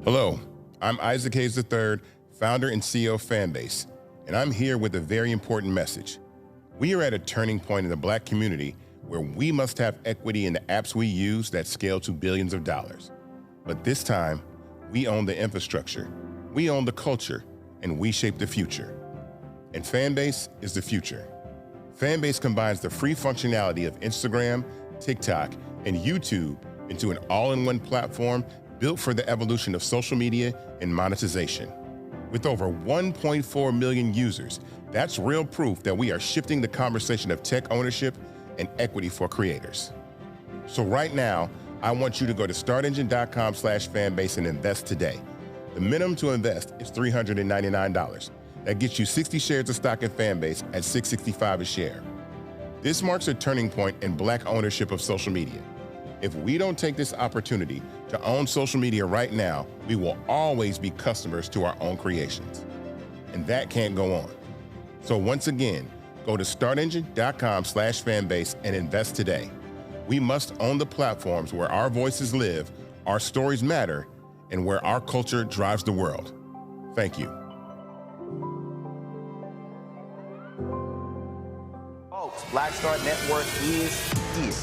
Hello, I'm Isaac Hayes III, founder and CEO of Fanbase, and I'm here with a very important message. We are at a turning point in the Black community where we must have equity in the apps we use that scale to billions of dollars. But this time, we own the infrastructure, we own the culture, and we shape the future. And Fanbase is the future. Fanbase combines the free functionality of Instagram, TikTok, and YouTube into an all-in-one platform built for the evolution of social media and monetization. With over 1.4 million users, that's real proof that we are shifting the conversation of tech ownership and equity for creators. So right now, I want you to go to startengine.com/fanbase and invest today. The minimum to invest is $399. That gets you 60 shares of stock in Fanbase at $665 a share. This marks a turning point in Black ownership of social media. If we don't take this opportunity to own social media right now, we will always be customers to our own creations. And that can't go on. So once again, go to startengine.com/fanbase and invest today. We must own the platforms where our voices live, our stories matter, and where our culture drives the world. Thank you. Folks, Black Star Network is here.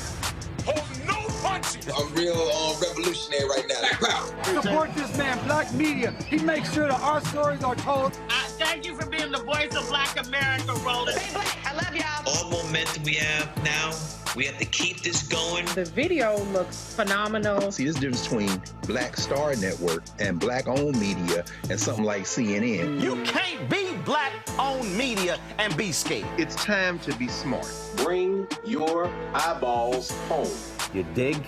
Hold no punches! I'm real revolutionary right now. Black power. Support this man, Black media. He makes sure that our stories are told. Thank you for being the voice of Black America, Roland. Stay Black. I love y'all. All momentum we have now, we have to keep this going. The video looks phenomenal. See, this difference between Black Star Network and Black-owned media and something like CNN. You can't be Black-owned media and be scared. It's time to be smart. Bring your eyeballs home. You dig?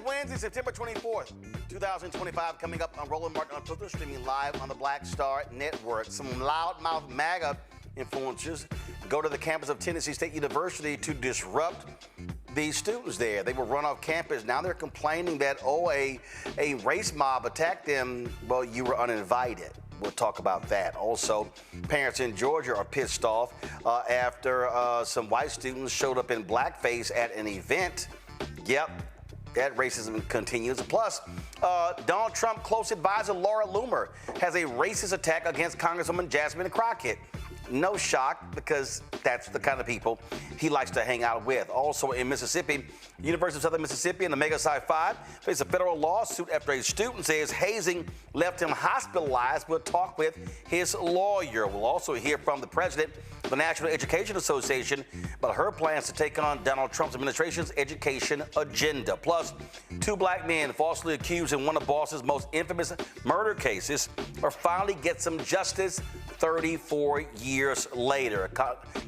Wednesday, September 24th, 2025, coming up on Roland Martin Unfiltered, streaming live on the Black Star Network. Some loudmouth MAGA influencers go to the campus of Tennessee State University to disrupt the students there. They were run off campus. Now they're complaining that, a race mob attacked them. Well, you were uninvited. We'll talk about that. Also, parents in Georgia are pissed off after some white students showed up in blackface at an event. Yep, that racism continues. Plus, Donald Trump close advisor Laura Loomer has a racist attack against Congresswoman Jasmine Crockett. No shock, because that's the kind of people he likes to hang out with. Also in Mississippi, University of Southern Mississippi and the Mega Psi Phi face a federal lawsuit after a student says hazing left him hospitalized. We'll talk with his lawyer. We'll also hear from the president of the National Education Association about her plans to take on Donald Trump's administration's education agenda. Plus, two black men falsely accused in one of Boston's most infamous murder cases are finally get some justice 34 years later.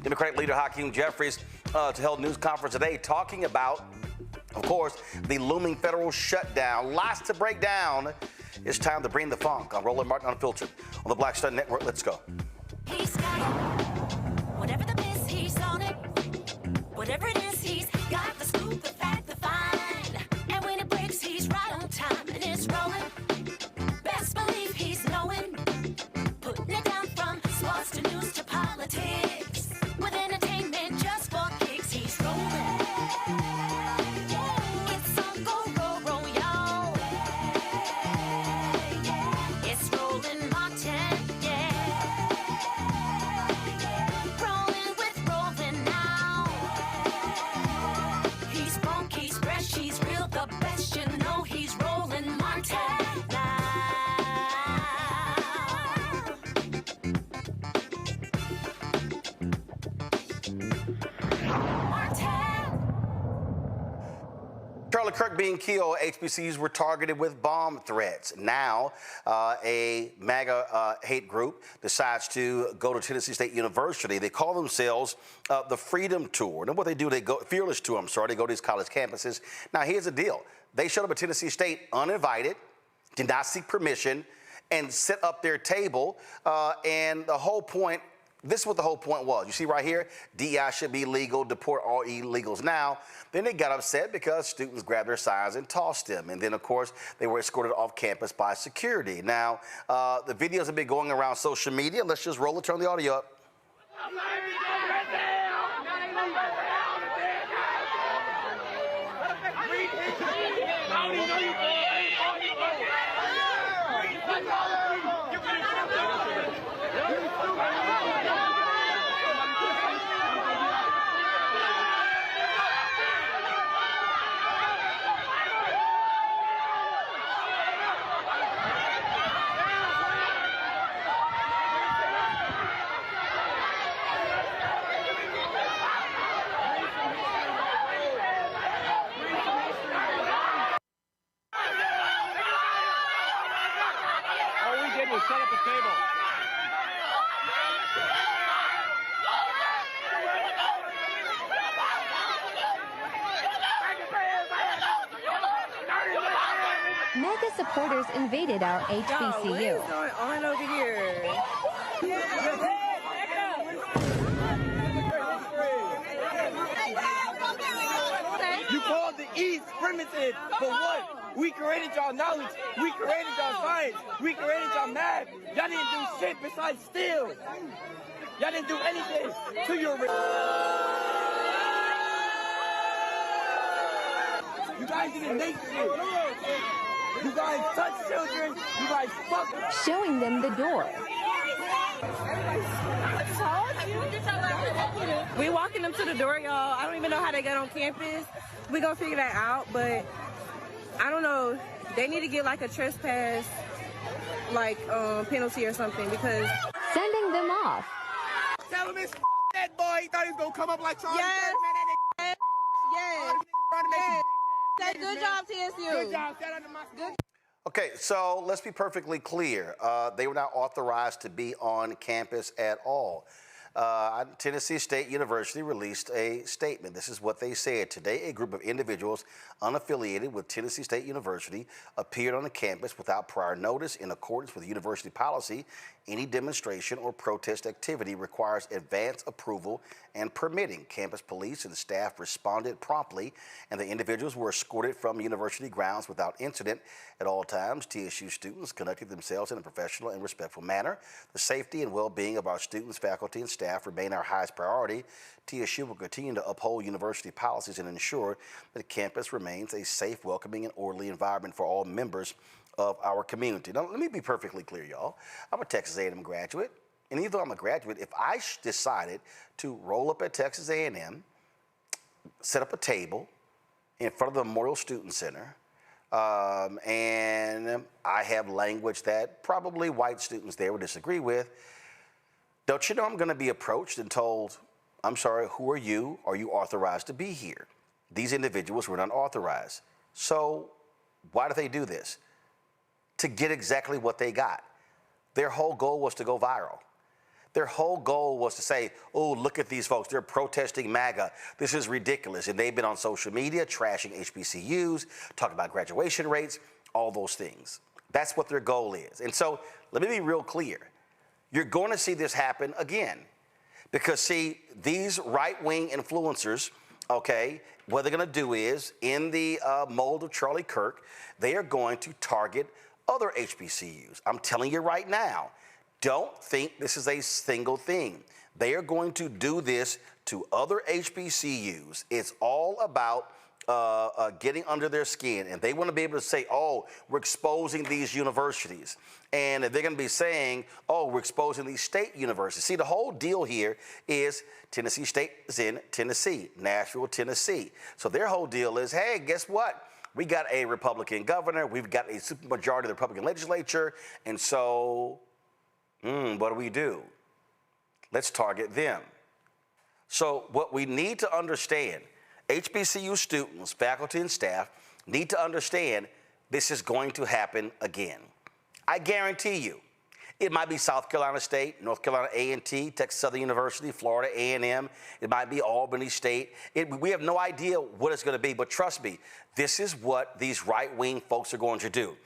Democratic leader Hakeem Jeffries held a news conference today talking about, of course, the looming federal shutdown. Lots to break down. It's time to bring the funk on Roland Martin Unfiltered on the Black Star Network. Let's go. He's got it. Whatever the miss, he's on it. Whatever it is, he's got the scoop, the fact, the find. And when it breaks, he's right on time and it's rolling. Best believe he's knowing. Putting it down from sports to news to politics. With entertainment just for kicks, he's rolling. It's on go, y'all. It's Roland Martin, yeah. Charlie Kirk being killed, HBCUs were targeted with bomb threats. Now, a MAGA hate group decides to go to Tennessee State University. They call themselves the Freedom Tour. And what they do, they go, Fearless Tour, I'm sorry, they go to these college campuses. Now, here's the deal. They showed up at Tennessee State uninvited, did not seek permission, and set up their table. And the whole point, this is what the whole point was. You see right here, DEI should be legal, deport all illegals now. Then they got upset because students grabbed their signs and tossed them. And then, of course, they were escorted off campus by security. Now, the videos have been going around social media. Let's just roll it, turn the audio up. Set up a table. MAGA supporters invaded our HBCU. What is going on over here? You called the East primitive for what? We created y'all knowledge. We created y'all science. We created y'all math. Y'all didn't do shit besides steal. Y'all didn't do anything to your... You guys didn't make shit. You guys touched children. You guys fucked. Showing them the door. We walking them to the door, y'all. I don't even know how they got on campus. We gonna figure that out, but I don't know. They need to get like a trespass, like penalty or something because sending them off. Tell him it's that boy. He thought he was gonna come up like Charlie. Yes. Kirk, Yes. Say good job, TSU. Good job. Shout out to my good. Okay, so let's be perfectly clear. They were not authorized to be on campus at all. Tennessee State University released a statement. This is what they said. Today, a group of individuals unaffiliated with Tennessee State University appeared on the campus without prior notice. In accordance with university policy, any demonstration or protest activity requires advance approval and permitting. Campus police and staff responded promptly, and the individuals were escorted from university grounds without incident. At all times, TSU students conducted themselves in a professional and respectful manner. The safety and well-being of our students, faculty, and staff remain our highest priority. TSU will continue to uphold university policies and ensure that campus remains a safe, welcoming, and orderly environment for all members of our community. Now, let me be perfectly clear, y'all. I'm a Texas A&M graduate, and even though I'm a graduate, if I decided to roll up at Texas A&M, set up a table in front of the Memorial Student Center, and I have language that probably white students there would disagree with, don't you know I'm going to be approached and told, I'm sorry, who are you? Are you authorized to be here? These individuals were not authorized. So why do they do this? To get exactly what they got. Their whole goal was to go viral. Their whole goal was to say, oh, look at these folks. They're protesting MAGA. This is ridiculous. And they've been on social media trashing HBCUs, talking about graduation rates, all those things. That's what their goal is. And so let me be real clear. You're going to see this happen again. Because, see, these right-wing influencers, okay, what they're going to do is, in the mold of Charlie Kirk, they are going to target other HBCUs. I'm telling you right now, don't think this is a single thing. They are going to do this to other HBCUs. It's all about getting under their skin, and they want to be able to say, oh, we're exposing these universities. And they're going to be saying, oh, we're exposing these state universities. See, the whole deal here is Tennessee State is in Tennessee, Nashville, Tennessee. So their whole deal is, hey, guess what? We got a Republican governor. We've got a supermajority of the Republican legislature. And so, what do? Let's target them. So what we need to understand, HBCU students, faculty, and staff need to understand this is going to happen again. I guarantee you, it might be South Carolina State, North Carolina A&T, Texas Southern University, Florida A&M. It might be Albany State. We have no idea what it's going to be, but trust me, this is what these right-wing folks are going to do.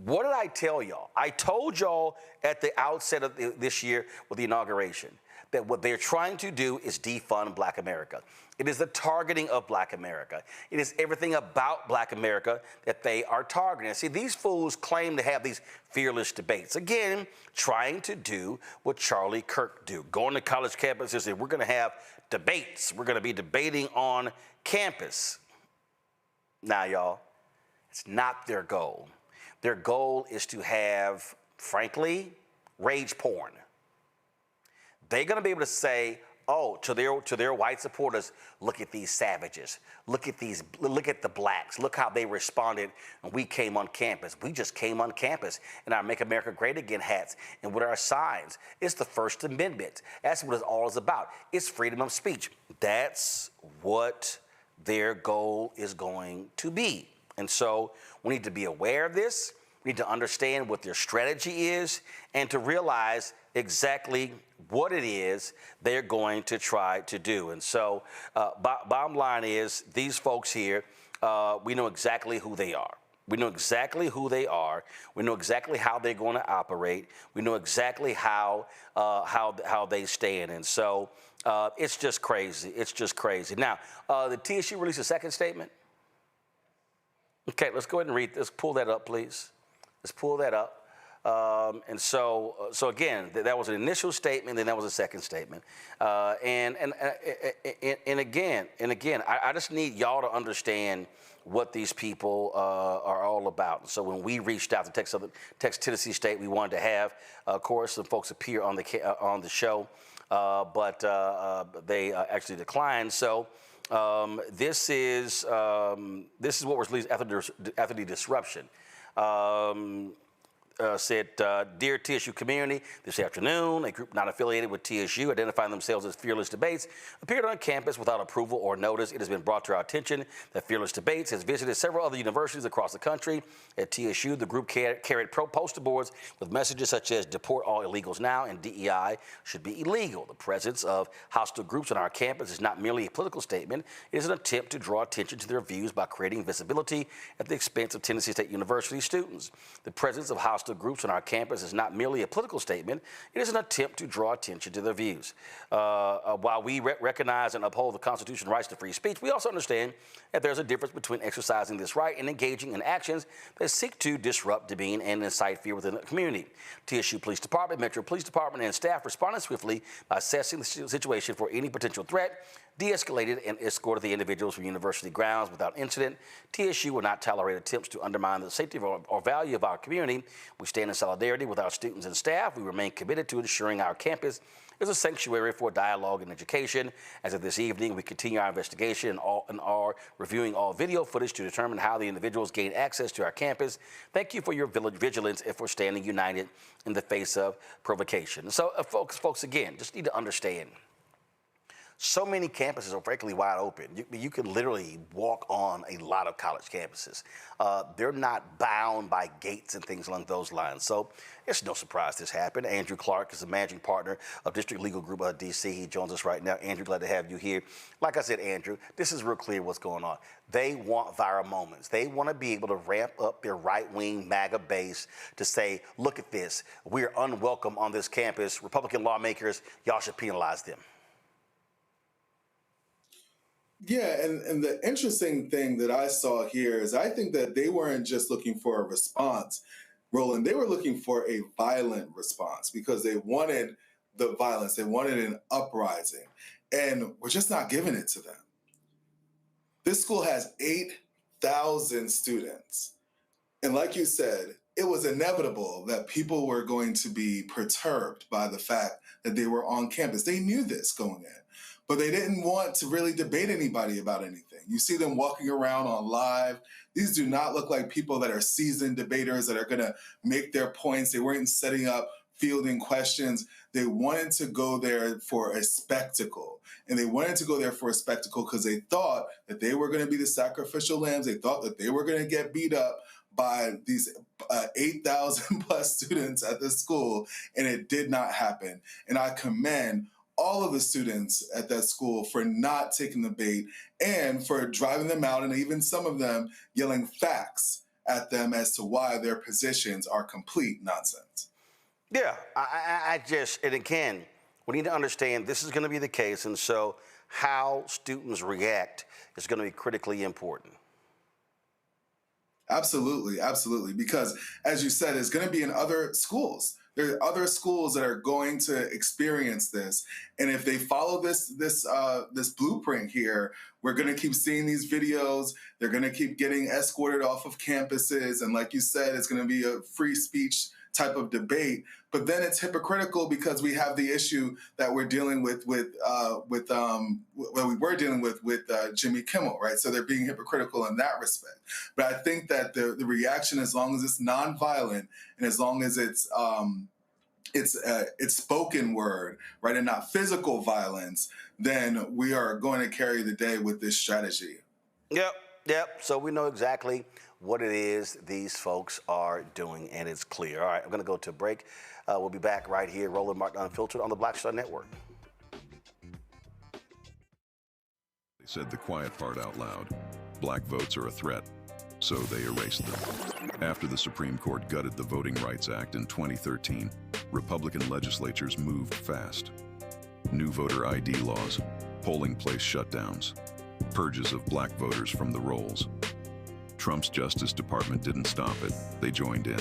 What did I tell y'all? I told y'all at the outset of this year with the inauguration that what they're trying to do is defund Black America. It is the targeting of Black America. It is everything about Black America that they are targeting. See, these fools claim to have these fearless debates. Again, trying to do what Charlie Kirk do. Going to college campuses and say, we're going to have debates. We're going to be debating on campus. Now, y'all, it's not their goal. Their goal is to have, frankly, rage porn. They're going to be able to say, oh, to their white supporters, look at these savages. Look at the blacks. Look how they responded when we came on campus. We just came on campus in our Make America Great Again hats and with our signs. It's the First Amendment. That's what it's all is about. It's freedom of speech. That's what their goal is going to be. And so we need to be aware of this. We need to understand what their strategy is and to realize exactly what it is they're going to try to do. And so bottom line is these folks here, we know exactly who they are. We know exactly who they are. We know exactly how they're going to operate. We know exactly how they stand. And so it's just crazy. It's just crazy. Now, the TSU released a second statement. Okay, let's go ahead and read. Let's pull that up, please. Let's pull that up. And so again, that was an initial statement, then that was a second statement. And again, I just need y'all to understand what these people are all about. So when we reached out to Texas Tennessee State, we wanted to have, of course, some folks appear on the show, but they actually declined. So this is what was released after the disruption. Said, dear TSU community, this afternoon, a group not affiliated with TSU, identifying themselves as Fearless Debates, appeared on campus without approval or notice. It has been brought to our attention that Fearless Debates has visited several other universities across the country. At TSU, the group carried poster boards with messages such as deport all illegals now and DEI should be illegal. The presence of hostile groups on our campus is not merely a political statement. It is an attempt to draw attention to their views by creating visibility at the expense of Tennessee State University students. The presence of hostile groups on our campus is not merely a political statement. It is an attempt to draw attention to their views. While we recognize and uphold the Constitution rights to free speech, we also understand that there's a difference between exercising this right and engaging in actions that seek to disrupt, demean, and incite fear within the community. TSU Police Department, Metro Police Department, and staff responded swiftly by assessing the situation for any potential threat, de-escalated and escorted the individuals from university grounds without incident. TSU will not tolerate attempts to undermine the safety or value of our community. We stand in solidarity with our students and staff. We remain committed to ensuring our campus is a sanctuary for dialogue and education. As of this evening, we continue our investigation and are reviewing all video footage to determine how the individuals gained access to our campus. Thank you for your vigilance and for standing united in the face of provocation. So, folks, again, just need to understand. So many campuses are frankly wide open. You can literally walk on a lot of college campuses. They're not bound by gates and things along those lines. So it's no surprise this happened. Andrew Clark is the managing partner of District Legal Group DC. He joins us right now. Andrew, glad to have you here. Like I said, Andrew, this is real clear what's going on. They want viral moments. They want to be able to ramp up their right-wing MAGA base to say, look at this. We're unwelcome on this campus. Republican lawmakers, y'all should penalize them. Yeah, and the interesting thing that I saw here is I think that they weren't just looking for a response, Roland. They were looking for a violent response because they wanted the violence. They wanted an uprising. And we're just not giving it to them. This school has 8,000 students. And like you said, it was inevitable that people were going to be perturbed by the fact that they were on campus. They knew this going in. But they didn't want to really debate anybody about anything. You see them walking around on live. These do not look like people that are seasoned debaters that are going to make their points. They weren't setting up fielding questions. They wanted to go there for a spectacle. And they wanted to go there for a spectacle because they thought that they were going to be the sacrificial lambs. They thought that they were going to get beat up by these 8,000 plus students at this school, and it did not happen. And I commend all of the students at that school for not taking the bait and for driving them out, and even some of them yelling facts at them as to why their positions are complete nonsense. Yeah, I just, and again, we need to understand this is going to be the case, and so how students react is going to be critically important. Absolutely, absolutely. Because as you said, it's going to be in other schools. There are other schools that are going to experience this. And if they follow this blueprint here, we're going to keep seeing these videos. They're going to keep getting escorted off of campuses. And like you said, it's going to be a free speech type of debate. But then it's hypocritical because we have the issue that we're dealing with Jimmy Kimmel, right? So they're being hypocritical in that respect. But I think that the reaction, as long as it's nonviolent and as long as it's spoken word, right, and not physical violence, then we are going to carry the day with this strategy. Yep. So we know exactly what it is these folks are doing, and it's clear. All right, I'm going to go to a break. We'll be back right here, Roland Martin Unfiltered on the Black Star Network. They said the quiet part out loud. Black votes are a threat, so they erased them. After the Supreme Court gutted the Voting Rights Act in 2013, Republican legislatures moved fast. New voter ID laws, polling place shutdowns, purges of black voters from the rolls. Trump's Justice Department didn't stop it, they joined in.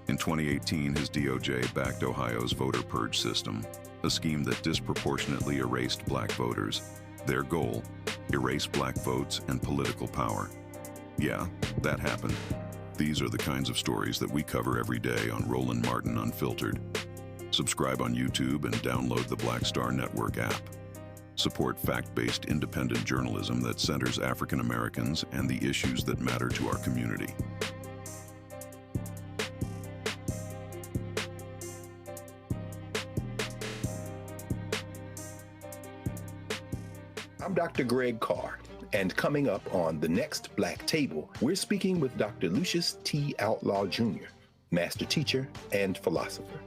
In 2018, his DOJ backed Ohio's voter purge system, a scheme that disproportionately erased black voters. Their goal, erase black votes and political power. Yeah, that happened. These are the kinds of stories that we cover every day on Roland Martin Unfiltered. Subscribe on YouTube and download the Black Star Network app. Support fact-based independent journalism that centers African Americans and the issues that matter to our community. I'm Dr. Greg Carr, and coming up on The Next Black Table, we're speaking with Dr. Lucius T. Outlaw Jr., master teacher and philosopher.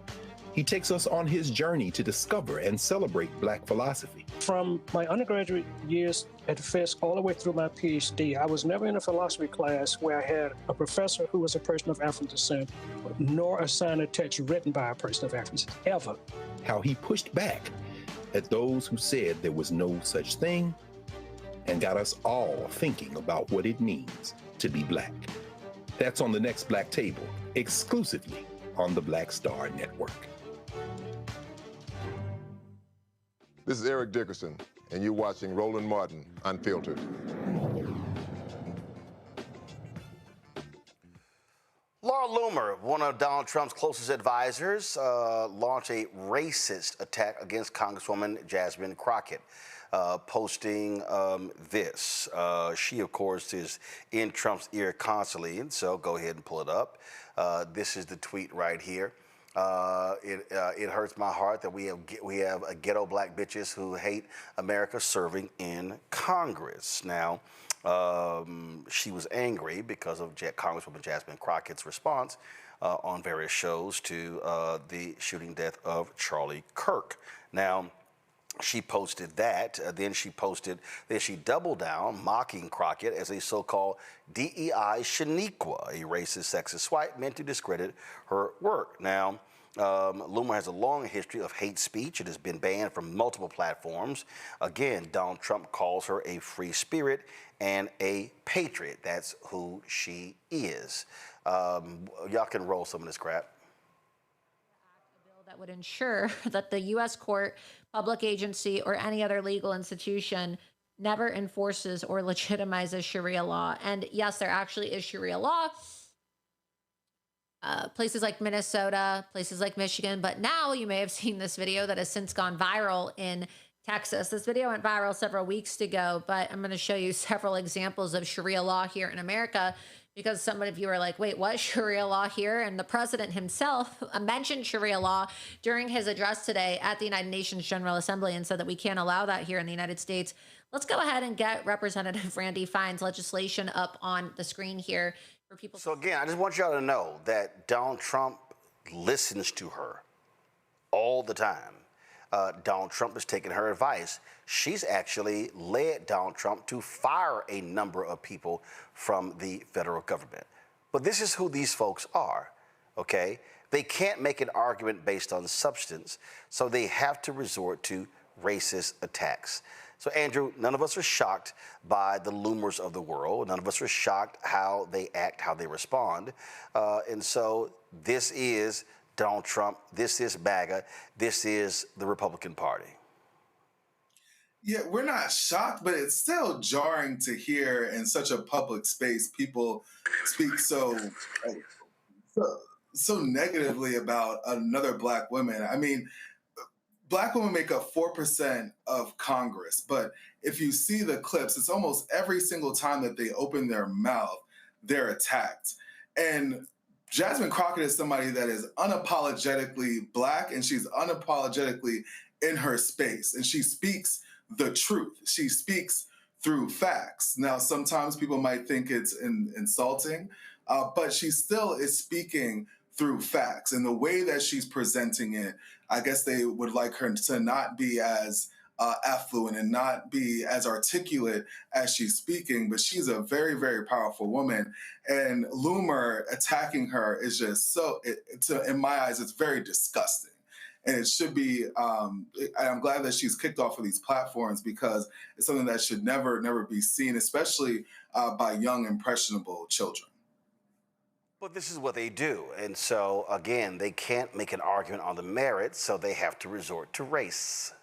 He takes us on his journey to discover and celebrate Black philosophy. From my undergraduate years at Fisk all the way through my PhD, I was never in a philosophy class where I had a professor who was a person of African descent, nor assigned a text written by a person of African descent, ever. How he pushed back at those who said there was no such thing and got us all thinking about what it means to be Black. That's on The Next Black Table, exclusively on the Black Star Network. This is Eric Dickerson, and you're watching Roland Martin Unfiltered. Laura Loomer, one of Donald Trump's closest advisors, launched a racist attack against Congresswoman Jasmine Crockett, posting this. She, of course, is in Trump's ear constantly, and so go ahead and pull it up. This is the tweet right here. It hurts my heart that we have ghetto black bitches who hate America serving in Congress. Now, she was angry because of Congresswoman Jasmine Crockett's response on various shows to the shooting death of Charlie Kirk. Now, she posted that, then she doubled down, mocking Crockett as a so-called DEI Shaniqua, a racist, sexist swipe meant to discredit her work. Now, Loomer has a long history of hate speech. It has been banned from multiple platforms. Again, Donald Trump calls her a free spirit and a patriot. That's who she is. Y'all can roll some of this crap. That would ensure that the U.S. court, public agency, or any other legal institution never enforces or legitimizes Sharia law. And yes, there actually is Sharia law. Places like Minnesota, places like Michigan. But now you may have seen this video that has since gone viral in Texas. This video went viral several weeks ago, but I'm going to show you several examples of Sharia law here in America, because some of you are like, wait, what? Sharia law here? And the president himself mentioned Sharia law during his address today at the United Nations General Assembly and said that we can't allow that here in the United States. Let's go ahead and get Representative Randy Fine's legislation up on the screen here for people. So again, I just want y'all to know that Donald Trump listens to her all the time. Donald Trump is taking her advice. She's actually led Donald Trump to fire a number of people from the federal government. But this is who these folks are, okay? They can't make an argument based on substance, so they have to resort to racist attacks. So, Andrew, none of us are shocked by the Loomers of the world. None of us are shocked how they act, how they respond. And so this is Donald Trump. This is MAGA. This is the Republican Party. Yeah, we're not shocked, but it's still jarring to hear in such a public space people speak so negatively about another Black woman. I mean, Black women make up 4% of Congress, but if you see the clips, it's almost every single time that they open their mouth, they're attacked. And Jasmine Crockett is somebody that is unapologetically Black, and she's unapologetically in her space, and she speaks the truth. She speaks through facts. Now, sometimes people might think it's insulting, but she still is speaking through facts. And the way that she's presenting it, I guess they would like her to not be as affluent and not be as articulate as she's speaking, but she's a very, very powerful woman. And Loomer attacking her is just so, in my eyes, it's very disgusting. And it should be, I'm glad that she's kicked off of these platforms because it's something that should never, never be seen, especially by young, impressionable children. But this is what they do. And so, again, they can't make an argument on the merits, so they have to resort to race.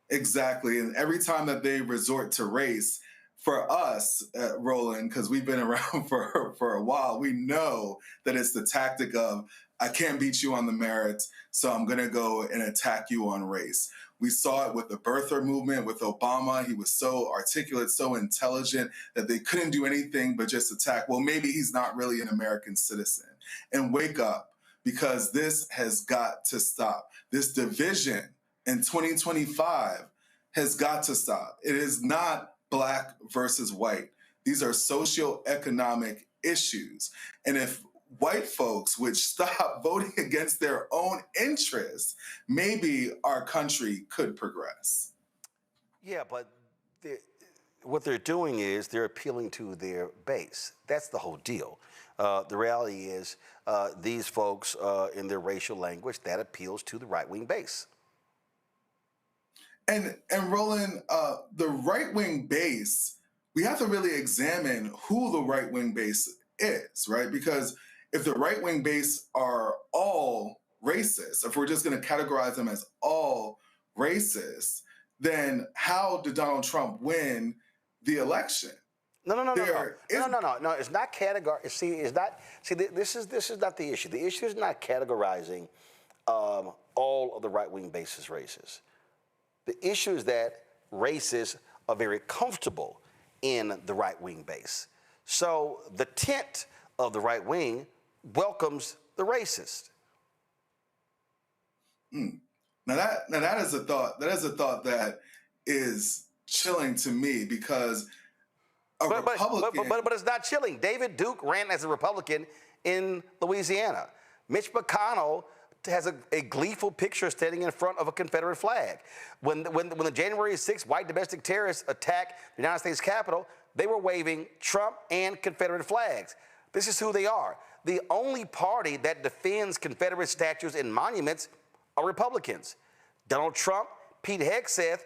Exactly. And every time that they resort to race, for us, Roland, because we've been around for a while, we know that it's the tactic of, I can't beat you on the merits, so I'm going to go and attack you on race. We saw it with the birther movement with Obama. He was so articulate, so intelligent that they couldn't do anything but just attack. Well, maybe he's not really an American citizen. And wake up, because this has got to stop. This division in 2025 has got to stop. It is not Black versus white. These are socioeconomic issues. And if white folks would stop voting against their own interests, maybe our country could progress. Yeah, but what they're doing is they're appealing to their base. That's the whole deal. The reality is these folks in their racial language, that appeals to the right-wing base. And Roland, the right-wing base, we have to really examine who the right-wing base is, right? Because if the right-wing base are all racist, if we're just going to categorize them as all racist, then how did Donald Trump win the election? No. It's not categorize. See, it's not. See, this is not the issue. The issue is not categorizing all of the right-wing bases racist. The issue is that racists are very comfortable in the right-wing base. So the tent of the right wing welcomes the racist. Now that is a thought. That is a thought that is chilling to me because Republican. But it's not chilling. David Duke ran as a Republican in Louisiana. Mitch McConnell has a gleeful picture standing in front of a Confederate flag. When the January 6th white domestic terrorists attacked the United States Capitol, they were waving Trump and Confederate flags. This is who they are. The only party that defends Confederate statues and monuments are Republicans. Donald Trump, Pete Hegseth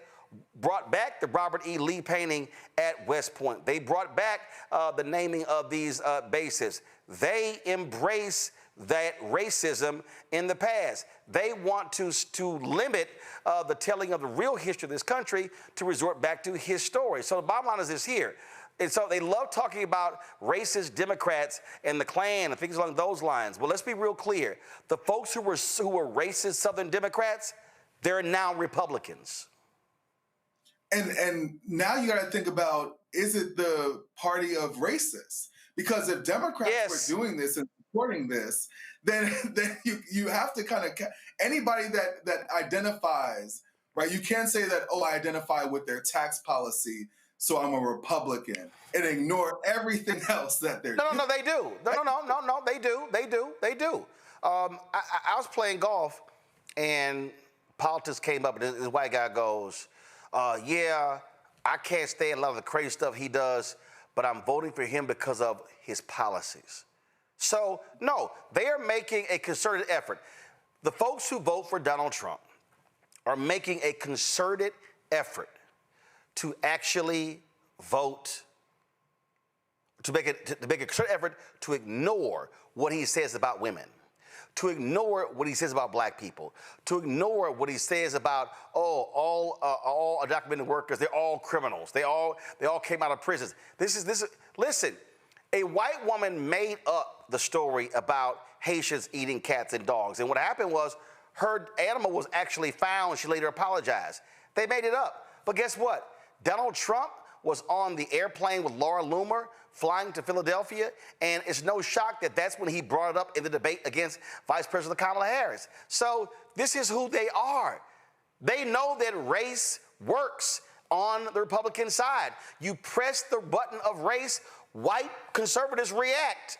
brought back the Robert E. Lee painting at West Point. They brought back the naming of these bases. They embrace that racism in the past. They want to limit the telling of the real history of this country to resort back to his story. So the bottom line is this here. And so they love talking about racist Democrats and the Klan and things along those lines. Well, let's be real clear. The folks who were racist Southern Democrats, they're now Republicans. And now you got to think about, is it the party of racists? Because if Democrats were doing this and supporting this, then you have to kind of anybody that identifies, right? You can't say that, oh, I identify with their tax policy, so I'm a Republican, and ignore everything else that they're doing. No, they do. No, they do. I was playing golf, and politics came up, and this white guy goes, yeah, I can't stand a lot of the crazy stuff he does, but I'm voting for him because of his policies. So, no, they are making a concerted effort. The folks who vote for Donald Trump are making a concerted effort to actually vote, to make a concerted effort to ignore what he says about women, to ignore what he says about black people, to ignore what he says about, all undocumented workers, they're all criminals. They all came out of prisons. Listen, a white woman made up the story about Haitians eating cats and dogs. And what happened was her animal was actually found. She later apologized. They made it up. But guess what? Donald Trump was on the airplane with Laura Loomer flying to Philadelphia, and it's no shock that that's when he brought it up in the debate against Vice President Kamala Harris. So this is who they are. They know that race works on the Republican side. You press the button of race, white conservatives react.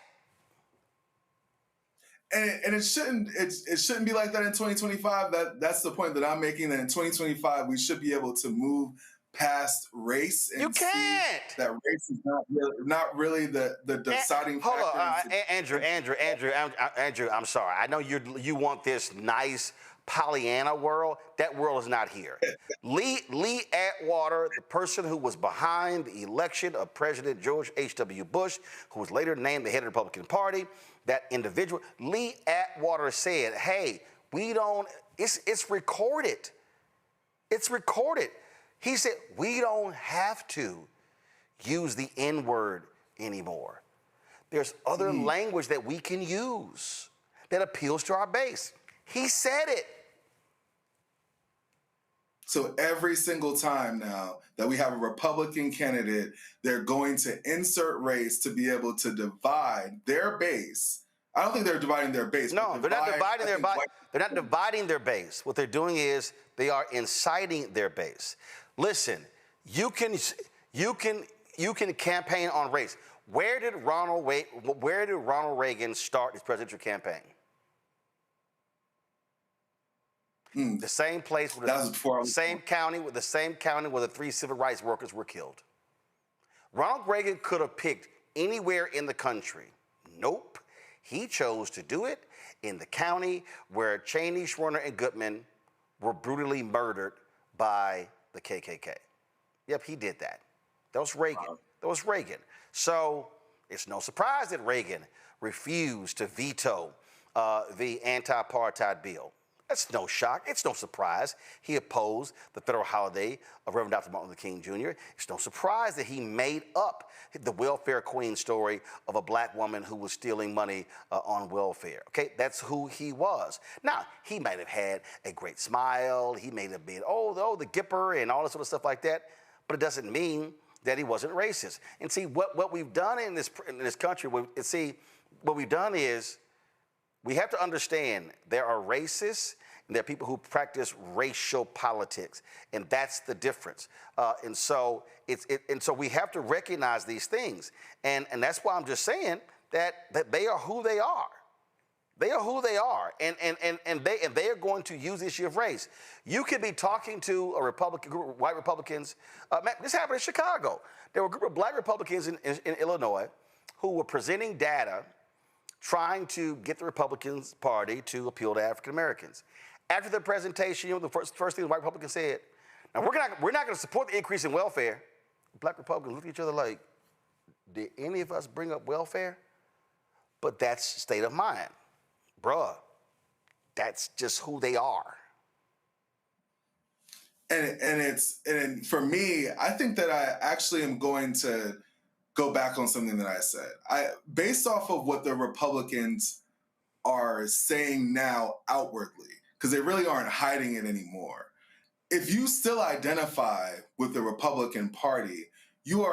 And it shouldn't be like that in 2025. That's the point that I'm making, that in 2025 we should be able to move past race and see that race is not really the deciding factor. Hold on, Andrew, I'm sorry. I know you want this nice Pollyanna world. That world is not here. Lee Atwater, the person who was behind the election of President George H.W. Bush, who was later named the head of the Republican Party, that individual, Lee Atwater said, hey, it's recorded. It's recorded. He said, we don't have to use the N-word anymore. There's other language that we can use that appeals to our base. He said it. So every single time now that we have a Republican candidate, they're going to insert race to be able to divide their base. I don't think they're dividing their base. No, they're not dividing their base. They're not dividing their base. What they're doing is they are inciting their base. Listen, you can campaign on race. Where did Ronald Reagan start his presidential campaign? The same place, the same county where the 3 civil rights workers were killed. Ronald Reagan could have picked anywhere in the country. Nope. He chose to do it in the county where Cheney, Schwerner, and Goodman were brutally murdered by the KKK. Yep, he did that. That was Reagan. Wow. That was Reagan. So it's no surprise that Reagan refused to veto the anti-apartheid bill. That's no shock. It's no surprise. He opposed the federal holiday of Reverend Dr. Martin Luther King Jr. It's no surprise that he made up the welfare queen story of a black woman who was stealing money on welfare. Okay, that's who he was. Now, he might have had a great smile. He may have been, the Gipper and all this sort of stuff like that, but it doesn't mean that he wasn't racist. And see, what we've done in this country, what we've done is we have to understand there are racists and there are people who practice racial politics, and that's the difference. And so we have to recognize these things, and that's why I'm just saying that they are who they are. They are who they are, and they are going to use the issue of race. You could be talking to a group of white Republicans. This happened in Chicago. There were a group of black Republicans in Illinois who were presenting data trying to get the Republican Party to appeal to African Americans. After the presentation, the first thing the white Republicans said, now we're not going to support the increase in welfare. Black Republicans looked at each other like, did any of us bring up welfare? But that's state of mind. Bruh, that's just who they are. And for me, I think that I actually am going to go back on something that I said. Based off of what the Republicans are saying now outwardly, because they really aren't hiding it anymore. If you still identify with the Republican Party, you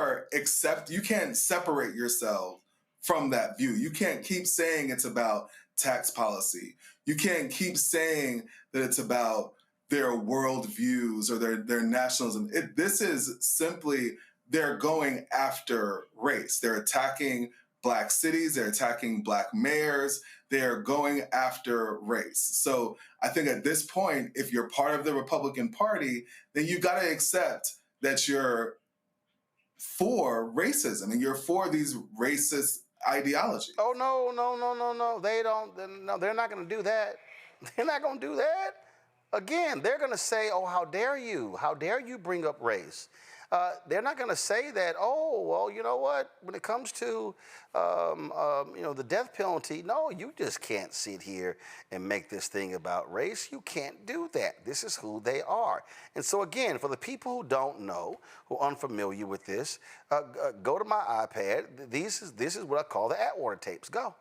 can't separate yourself from that view. You can't keep saying it's about tax policy. You can't keep saying that it's about their worldviews or their nationalism. This is simply, they're going after race. They're attacking Black cities, they're attacking Black mayors, they're going after race. So I think at this point, if you're part of the Republican Party, then you got to accept that you're for racism and you're for these racist ideologies. Oh, no. They don't. No, they're not going to do that. They're not going to do that. Again, they're going to say, oh, how dare you? How dare you bring up race? They're not going to say that, oh, well, you know what? When it comes to, the death penalty, no, you just can't sit here and make this thing about race. You can't do that. This is who they are. And so, again, for the people who don't know, who are unfamiliar with this, go to my iPad. This is what I call the Atwater tapes. Go.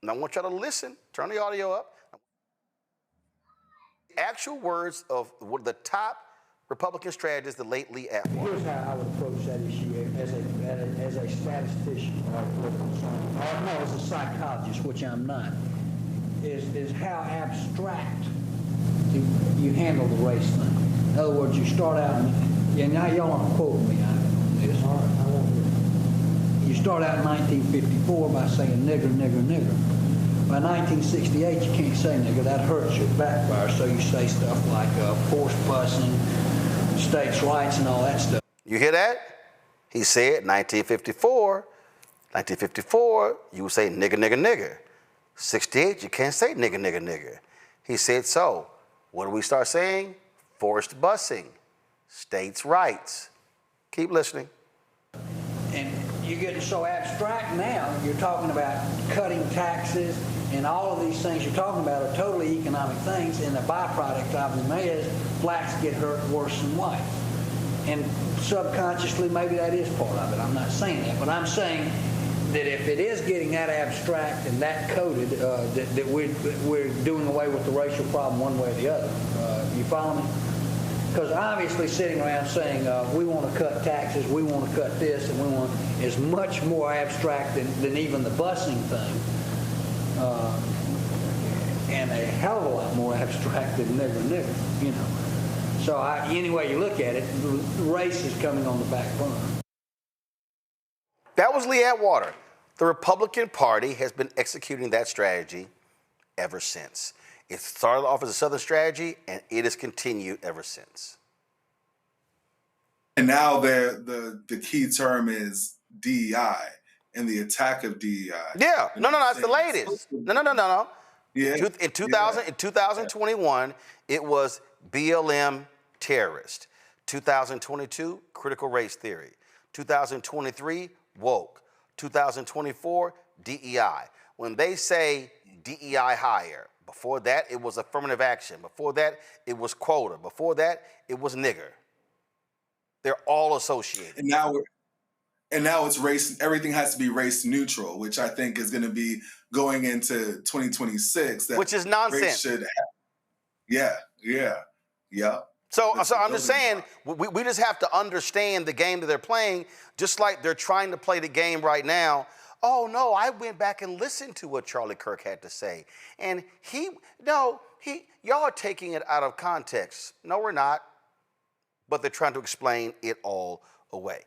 And I want y'all to listen. Turn the audio up. Actual words of one of the top Republican strategists, the late Lee Atwater. Here's how I would approach that issue as a statistician or no, as a psychologist, which I'm not, is how abstract you handle the race thing. In other words, you start out, and now y'all aren't quoting me on this. All right, I won't. You start out in 1954 by saying nigger, nigger, nigger. By 1968, you can't say nigger. That hurts you. It backfires. So you say stuff like forced busing, states' rights, and all that stuff. You hear that? He said 1954, you would say nigger, nigger, nigger. 68, you can't say nigger, nigger, nigger. He said, so what do we start saying? Forced busing, states' rights. Keep listening. And you're getting so abstract now, you're talking about cutting taxes, and all of these things you're talking about are totally economic things, and the byproduct of them is blacks get hurt worse than whites. And subconsciously, maybe that is part of it. I'm not saying that, but I'm saying that if it is getting that abstract and that coded, that we're doing away with the racial problem one way or the other. You follow me? Because obviously sitting around saying we want to cut taxes, we want to cut this, and we want is much more abstract than even the busing thing. And a hell of a lot more abstract than nigger, nigger, you know. So any way you look at it, race is coming on the back burner. That was Lee Atwater. The Republican Party has been executing that strategy ever since. It started off as a Southern strategy, and it has continued ever since. And now the key term is DEI and the attack of DEI. Yeah, no, it's the latest. No. Yeah. In 2021, it was BLM terrorist. 2022, critical race theory. 2023, woke. 2024, DEI. When they say DEI hire, before that, it was affirmative action. Before that, it was quota. Before that, it was nigger. They're all associated. And now it's race. Everything has to be race neutral, which I think is going to be going into 2026. Which is nonsense. Yeah. So I'm just saying, we just have to understand the game that they're playing, just like they're trying to play the game right now. Oh, no, I went back and listened to what Charlie Kirk had to say. And y'all are taking it out of context. No, we're not. But they're trying to explain it all away.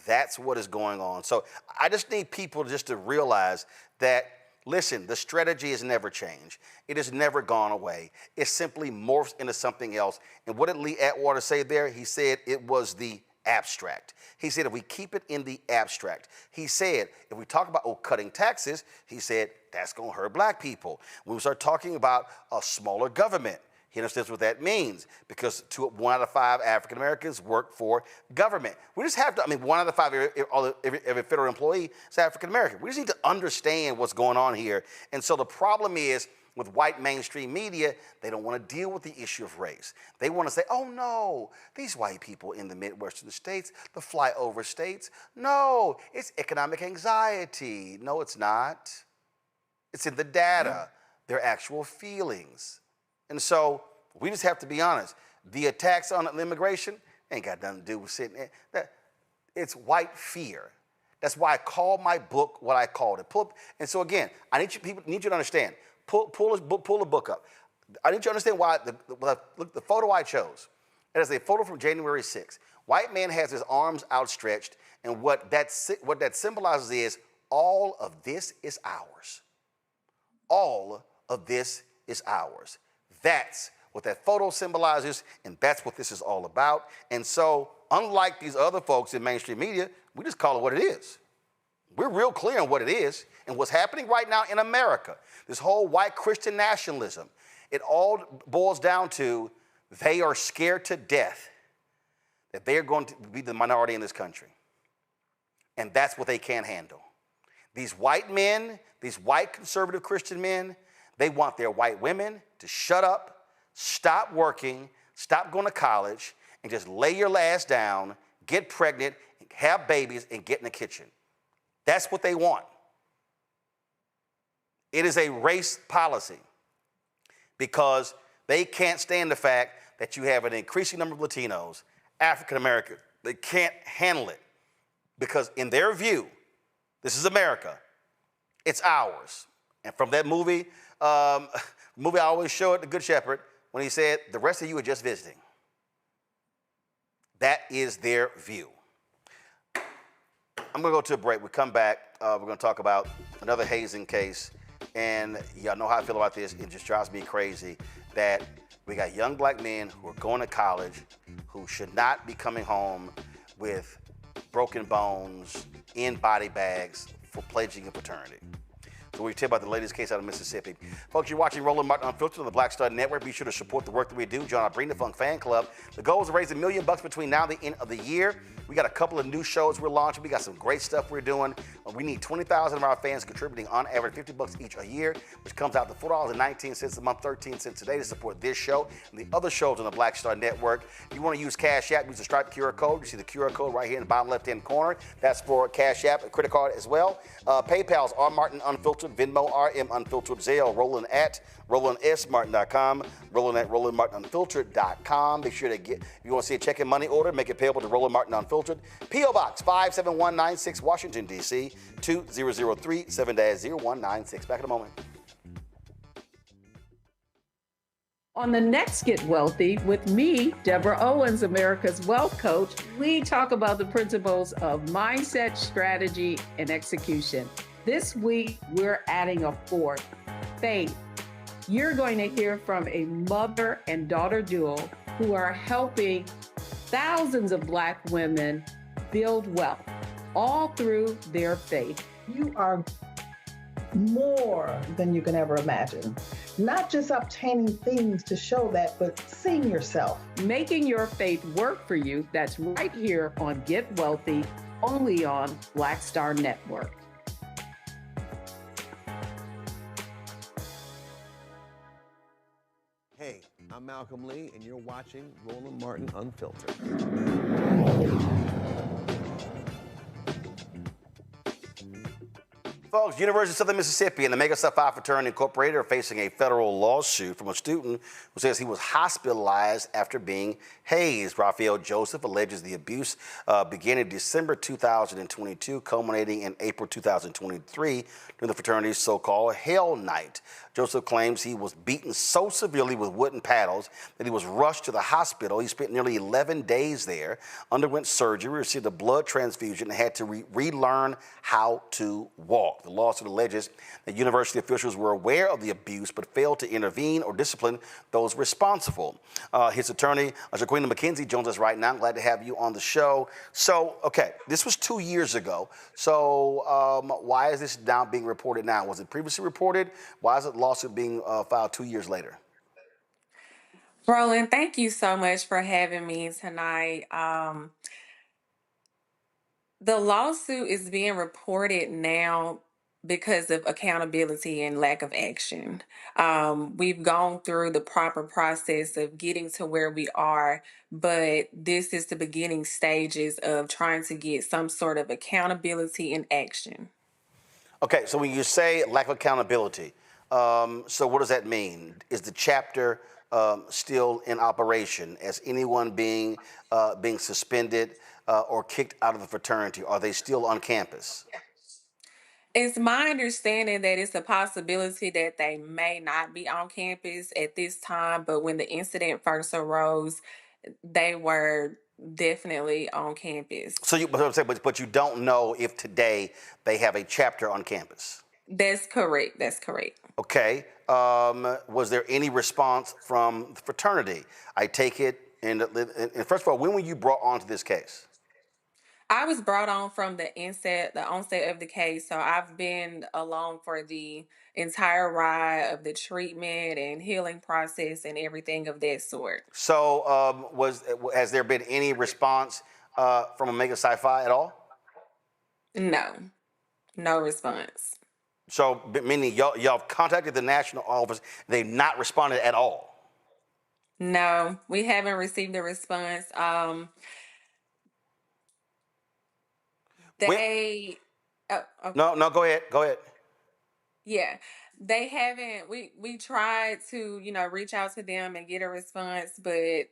That's what is going on. So I just need people just to realize that, listen, the strategy has never changed. It has never gone away. It simply morphs into something else. And what did Lee Atwater say there? He said it was the abstract. He said if we keep it in the abstract. He said if we talk about cutting taxes, he said that's going to hurt black people. When we start talking about a smaller government, he understands what that means because 1 out of 5 African Americans work for government. We just have to, 1 out of 5 every federal employee is African American. We just need to understand what's going on here. And so the problem is with white mainstream media, they don't want to deal with the issue of race. They want to say, oh no, these white people in the Midwestern states, the flyover states, no, it's economic anxiety. No, it's not. It's in the data, their actual feelings. And so we just have to be honest. The attacks on immigration, Ain't got nothing to do with sitting there. It's white fear. That's why I called my book what I called it. And so again, I need you to understand. Pull the book up. I need you to understand why the photo I chose. It is a photo from January 6th. White man has his arms outstretched, and what that symbolizes is all of this is ours. All of this is ours. That's what that photo symbolizes, and that's what this is all about. And so, unlike these other folks in mainstream media, we just call it what it is. We're real clear on what it is and what's happening right now in America. This whole white Christian nationalism, it all boils down to they are scared to death that they are going to be the minority in this country. And that's what they can't handle. These white men, these white conservative Christian men, they want their white women to shut up, stop working, stop going to college, and just lay your ass down, get pregnant, have babies, and get in the kitchen. That's what they want. It is a race policy because they can't stand the fact that you have an increasing number of Latinos, African Americans. They can't handle it because in their view, this is America. It's ours. And from that movie I always show it, The Good Shepherd, when he said, the rest of you are just visiting. That is their view. I'm going to go to a break. We come back. We're going to talk about another hazing case. And y'all know how I feel about this. It just drives me crazy that we got young black men who are going to college who should not be coming home with broken bones in body bags for pledging a fraternity. So we tell about the latest case out of Mississippi. Folks, you're watching Roland Martin Unfiltered on the Black Star Network. Be sure to support the work that we do. Join our Bring the Funk fan club. The goal is to raise $1 million between now and the end of the year. We got a couple of new shows we're launching. We got some great stuff we're doing. We need 20,000 of our fans contributing on average $50 each a year, which comes out to $4.19 a month, 13 cents a day to support this show and the other shows on the Black Star Network. If you want to use Cash App, use the Stripe QR code. You see the QR code right here in the bottom left-hand corner. That's for Cash App and credit card as well. PayPal's R Martin Unfiltered, Venmo RM Unfiltered, Zelle, Roland at RolandSMartin.com, Roland at RolandMartinUnfiltered.com. Make sure to get, if you want to see a check and money order, make it payable to Roland Martin Unfiltered. P.O. Box 57196, Washington, D.C. 2003 7-0196. Back in a moment. On the next Get Wealthy with me, Deborah Owens, America's Wealth Coach, we talk about the principles of mindset, strategy, and execution. This week, we're adding a fourth, faith. You're going to hear from a mother and daughter duo who are helping thousands of Black women build wealth, all through their faith. You are more than you can ever imagine. Not just obtaining things to show that, but seeing yourself. Making your faith work for you. That's right here on Get Wealthy, only on Black Star Network. Hey, I'm Malcolm Lee, and you're watching Roland Martin Unfiltered. Folks, University of Southern Mississippi and the MAGA Psi Fraternity Incorporated are facing a federal lawsuit from a student who says he was hospitalized after being hazed. Raphael Joseph alleges the abuse began in December 2022, culminating in April 2023 during the fraternity's so-called Hell Night. Joseph claims he was beaten so severely with wooden paddles that he was rushed to the hospital. He spent nearly 11 days there, underwent surgery, received a blood transfusion, and had to relearn how to walk. The lawsuit alleges that university officials were aware of the abuse but failed to intervene or discipline those responsible. His attorney, Jaquina McKenzie, joins us right now. I'm glad to have you on the show. So, okay, this was 2 years ago. So why is this now being reported now? Was it previously reported? Why is the lawsuit being filed 2 years later? Roland, thank you so much for having me tonight. The lawsuit is being reported now because of accountability and lack of action. We've gone through the proper process of getting to where we are, but this is the beginning stages of trying to get some sort of accountability and action. Okay, so when you say lack of accountability, So what does that mean? Is the chapter still in operation? As anyone being suspended or kicked out of the fraternity? Are they still on campus? It's my understanding that it's a possibility that they may not be on campus at this time, but when the incident first arose, they were definitely on campus. So but you don't know if today they have a chapter on campus. That's correct. That's correct. Okay. Was there any response from the fraternity? I take it, and first of all, when were you brought onto this case? I was brought on from the onset of the case, so I've been along for the entire ride of the treatment and healing process and everything of that sort. So, has there been any response from Omega Sci-Fi at all? No response. So, meaning y'all have contacted the national office, they've not responded at all? No, we haven't received a response. Okay. No, go ahead. Yeah, they haven't. We tried to, reach out to them and get a response, but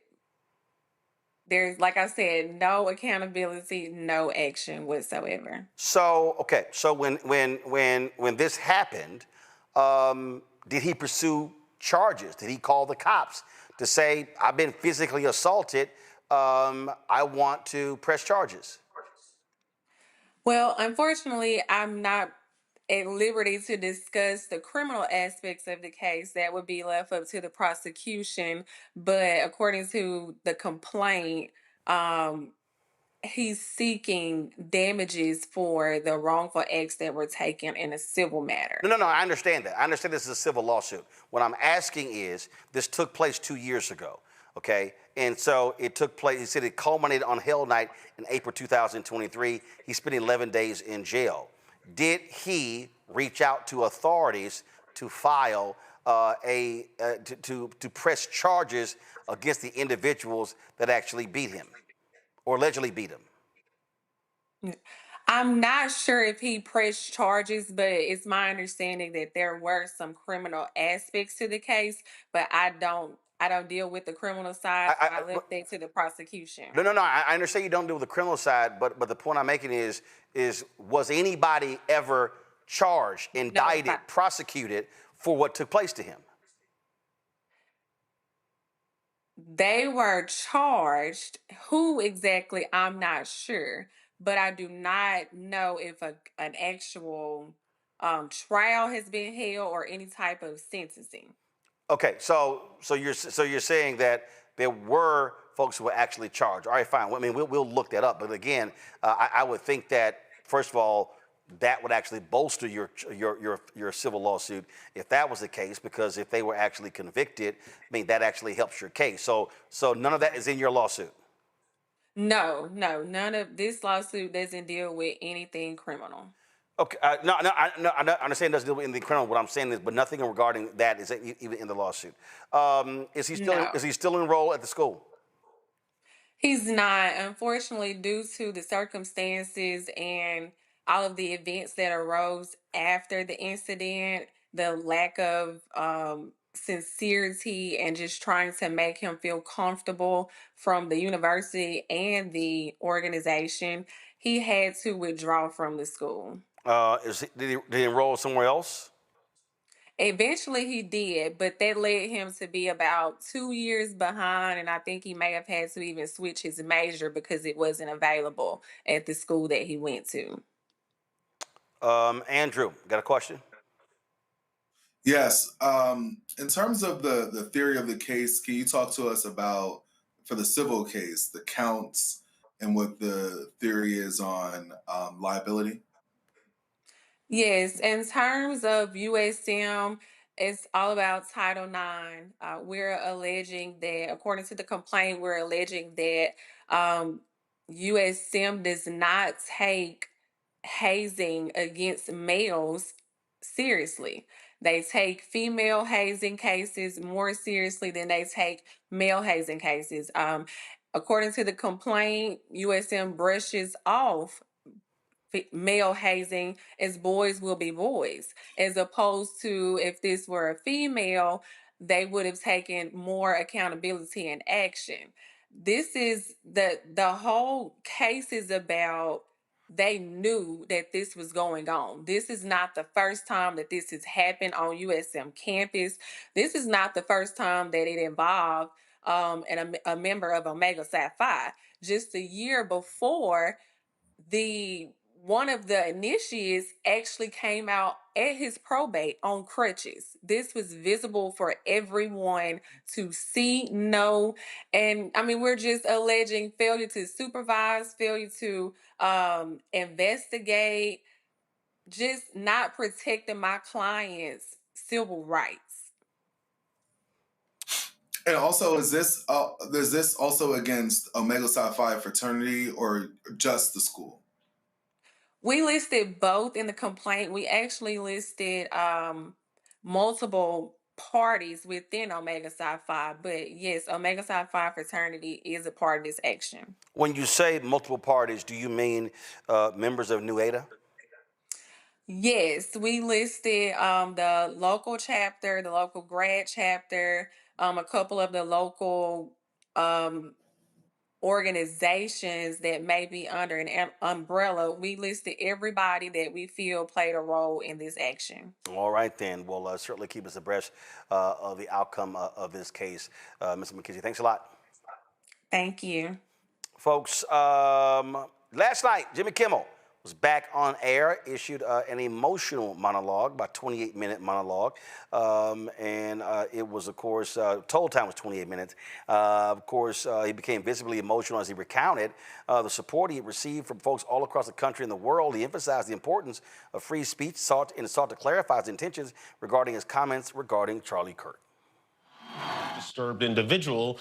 there's, like I said, no accountability, no action whatsoever. So, okay. So when this happened, did he pursue charges? Did he call the cops to say, "I've been physically assaulted. I want to press charges"? Well, unfortunately, I'm not at liberty to discuss the criminal aspects of the case. That would be left up to the prosecution. But according to the complaint, he's seeking damages for the wrongful acts that were taken in a civil matter. No, I understand that. I understand this is a civil lawsuit. What I'm asking is, this took place 2 years ago, okay? And so it took place, he said it culminated on Hell Night in April 2023. He spent 11 days in jail. Did he reach out to authorities to file to press charges against the individuals that actually beat him or allegedly beat him? I'm not sure if he pressed charges, but it's my understanding that there were some criminal aspects to the case, but I don't deal with the criminal side. I left that to the prosecution. No. I understand you don't deal with the criminal side, but the point I'm making is was anybody ever charged, indicted, prosecuted for what took place to him? They were charged. Who exactly, I'm not sure. But I do not know if an actual trial has been held or any type of sentencing. Okay, so you're saying that there were folks who were actually charged. All right, fine. I mean, we'll look that up. But again, I would think that first of all, that would actually bolster your civil lawsuit if that was the case, because if they were actually convicted, I mean, that actually helps your case. So none of that is in your lawsuit. No, none of this lawsuit doesn't deal with anything criminal. Okay, no, I understand it doesn't deal with anything criminal. What I'm saying is, but nothing regarding that is even in the lawsuit. Is he still enrolled at the school? He's not, unfortunately, due to the circumstances and all of the events that arose after the incident, the lack of sincerity and just trying to make him feel comfortable from the university and the organization, he had to withdraw from the school. Did he enroll somewhere else? Eventually he did, but that led him to be about 2 years behind, and I think he may have had to even switch his major because it wasn't available at the school that he went to. Andrew, got a question? Yes. In terms of the theory of the case, can you talk to us about, for the civil case, the counts and what the theory is on liability? Yes, in terms of USM, it's all about Title IX. We're alleging that, according to the complaint, we're alleging that USM does not take hazing against males seriously. They take female hazing cases more seriously than they take male hazing cases. According to the complaint, USM brushes off male hazing as boys will be boys, as opposed to if this were a female, they would have taken more accountability and action. This is the whole case is about they knew that this was going on. This is not the first time that this has happened on USM campus. This is not the first time that it involved a member of Omega Psi Phi. Just a year before, one of the initiates actually came out at his probate on crutches. This was visible for everyone to see, know, and I mean, we're just alleging failure to supervise, failure to investigate, just not protecting my clients' civil rights. And also, is this also against Omega Psi Phi fraternity or just the school? We listed both in the complaint. We actually listed multiple parties within Omega Psi Phi, but yes, Omega Psi Phi fraternity is a part of this action. When you say multiple parties, do you mean members of Nu Eta? Yes, we listed the local chapter, the local grad chapter, a couple of the local organizations that may be under an umbrella. We listed everybody that we feel played a role in this action. All right, then. Well, certainly keep us abreast of the outcome of this case. Mr. McKenzie, thanks a lot. Thank you. Folks, last night, Jimmy Kimmel was back on air, issued an emotional monologue, about 28-minute monologue. And it was, of course, total time was 28 minutes. Of course, he became visibly emotional as he recounted the support he received from folks all across the country and the world. He emphasized the importance of free speech, sought to clarify his intentions regarding his comments regarding Charlie Kirk. Disturbed individual.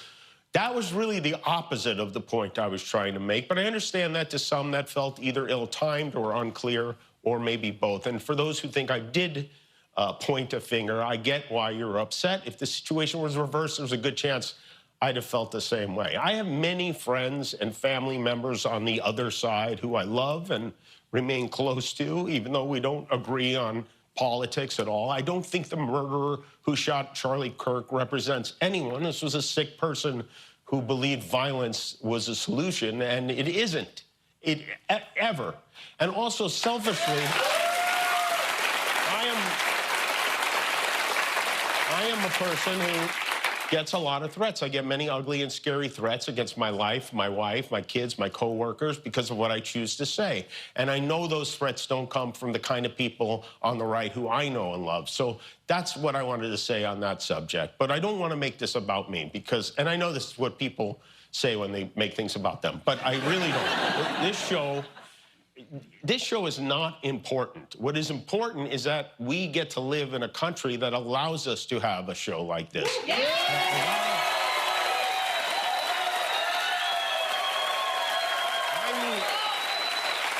That was really the opposite of the point I was trying to make, but I understand that to some that felt either ill-timed or unclear, or maybe both. And for those who think I did point a finger, I get why you're upset. If the situation was reversed, there's a good chance I'd have felt the same way. I have many friends and family members on the other side who I love and remain close to, even though we don't agree on politics at all. I don't think the murderer who shot Charlie Kirk represents anyone. This was a sick person who believed violence was a solution, and it isn't. Ever. And also, selfishly, I am a person who gets a lot of threats. I get many ugly and scary threats against my life, my wife, my kids, my coworkers, because of what I choose to say. And I know those threats don't come from the kind of people on the right who I know and love. So that's what I wanted to say on that subject. But I don't want to make this about me because, and I know this is what people say when they make things about them, but I really don't. This show is not important. What is important is that we get to live in a country that allows us to have a show like this. Yeah.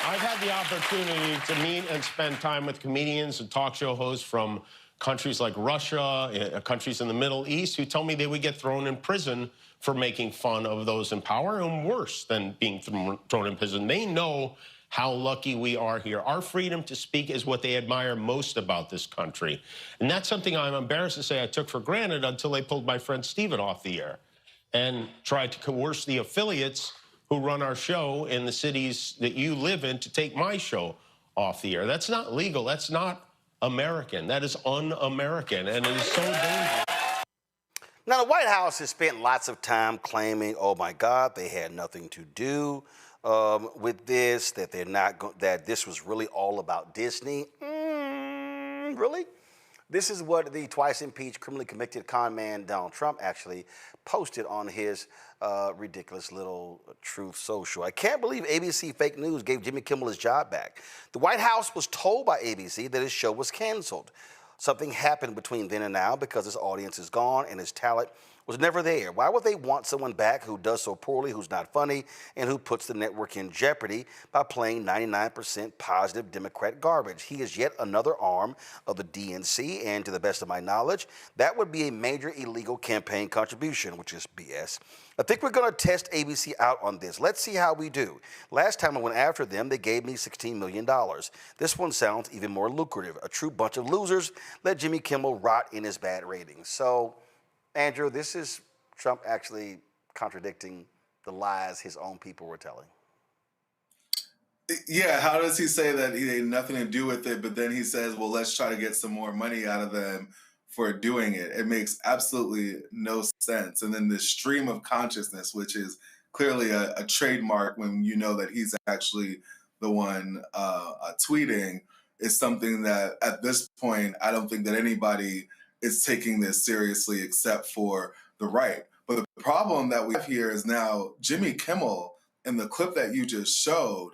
I've had the opportunity to meet and spend time with comedians and talk show hosts from countries like Russia, countries in the Middle East, who tell me they would get thrown in prison for making fun of those in power, and worse than being thrown in prison. They know how lucky we are here. Our freedom to speak is what they admire most about this country. And that's something I'm embarrassed to say I took for granted until they pulled my friend Steven off the air and tried to coerce the affiliates who run our show in the cities that you live in to take my show off the air. That's not legal. That's not American. That is un-American, and it is so dangerous. Now, the White House has spent lots of time claiming, oh my God, they had nothing to do with this, that that this was really all about Disney. Really? This is what the twice impeached, criminally convicted con man Donald Trump actually posted on his ridiculous little Truth Social. I can't believe ABC fake news gave Jimmy Kimmel his job back. The White House was told by ABC that his show was canceled. Something happened between then and now because his audience is gone and his talent was never there. Why would they want someone back who does so poorly, who's not funny, and who puts the network in jeopardy by playing 99% positive Democrat garbage? He is yet another arm of the DNC, and to the best of my knowledge, that would be a major illegal campaign contribution, which is BS. I think we're going to test ABC out on this. Let's see how we do. Last time I went after them, they gave me $16 million. This one sounds even more lucrative. A true bunch of losers. Let Jimmy Kimmel rot in his bad ratings. So, Andrew, this is Trump actually contradicting the lies his own people were telling. Yeah, how does he say that he had nothing to do with it, but then he says, well, let's try to get some more money out of them for doing it? It makes absolutely no sense. And then the stream of consciousness, which is clearly a trademark when you know that he's actually the one tweeting, is something that at this point, I don't think that anybody is taking this seriously except for the right. But the problem that we have here is now Jimmy Kimmel, in the clip that you just showed,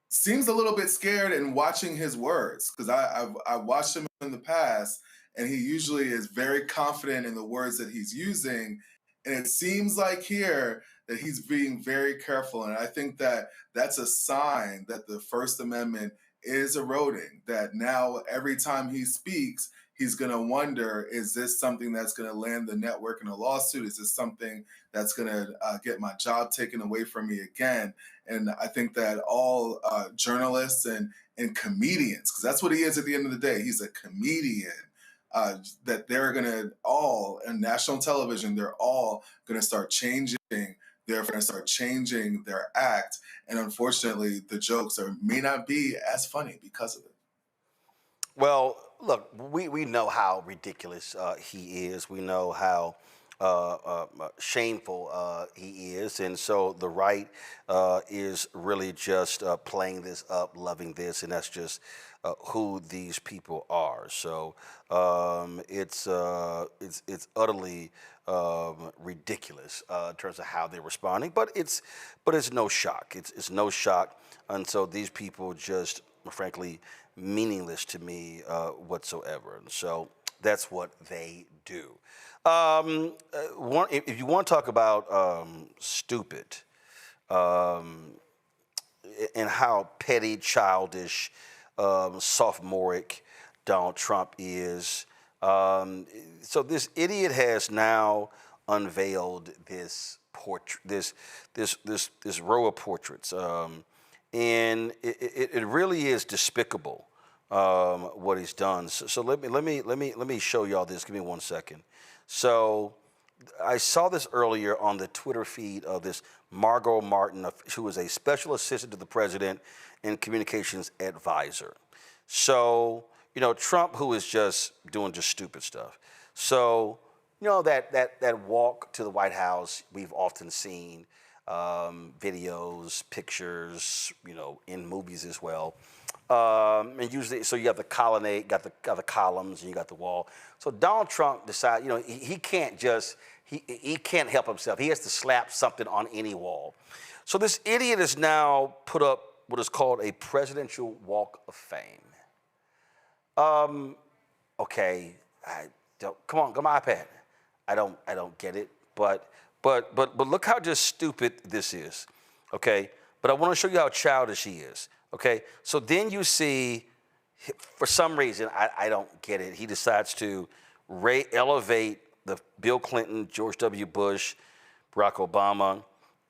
seems a little bit scared in watching his words, because I've watched him in the past, and he usually is very confident in the words that he's using. And it seems like here that he's being very careful. And I think that that's a sign that the First Amendment is eroding, that now every time he speaks, he's going to wonder, is this something that's going to land the network in a lawsuit? Is this something that's going to get my job taken away from me again? And I think that all journalists and comedians, because that's what he is at the end of the day, he's a comedian, that they're going to all, on national television, they're all going to start changing. They're going to start changing their act. And unfortunately, the jokes may not be as funny because of it. Well, look, we know how ridiculous he is. We know how shameful he is. And so the right is really just playing this up, loving this, and that's just who these people are. So it's utterly ridiculous in terms of how they're responding. But it's no shock. It's no shock. And so these people just, frankly, meaningless to me whatsoever. And so that's what they do. If you want to talk about stupid and how petty, childish, sophomoric Donald Trump is, so this idiot has now unveiled this portrait, this row of portraits. And it really is despicable what he's done. So let me show y'all this. Give me 1 second. So I saw this earlier on the Twitter feed of this Margot Martin, who is a special assistant to the president and communications advisor. So Trump, who is just doing stupid stuff. So that walk to the White House, we've often seen. Videos, pictures, in movies as well. And usually, so you have the colonnade, got the columns, and you got the wall. So Donald Trump decided, he can't just, he can't help himself. He has to slap something on any wall. So this idiot has now put up what is called a presidential walk of fame. Okay, come on, my iPad. I don't get it, but look how just stupid this is, okay? But I want to show you how childish he is, okay? So then you see, for some reason, I don't get it, he decides to elevate the Bill Clinton, George W. Bush, Barack Obama,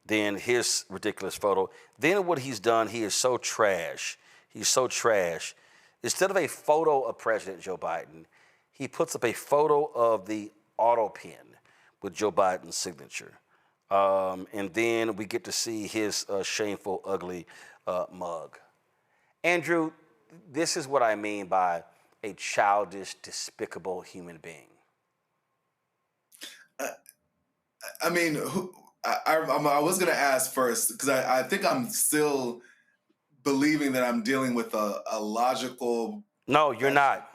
then his ridiculous photo. Then what he's done, he is so trash. He's so trash. Instead of a photo of President Joe Biden, he puts up a photo of the auto pen with Joe Biden's signature. And then we get to see his shameful, ugly mug. Andrew, this is what I mean by a childish, despicable human being. I mean, I was going to ask first, because I think I'm still believing that I'm dealing with a logical... No, you're not.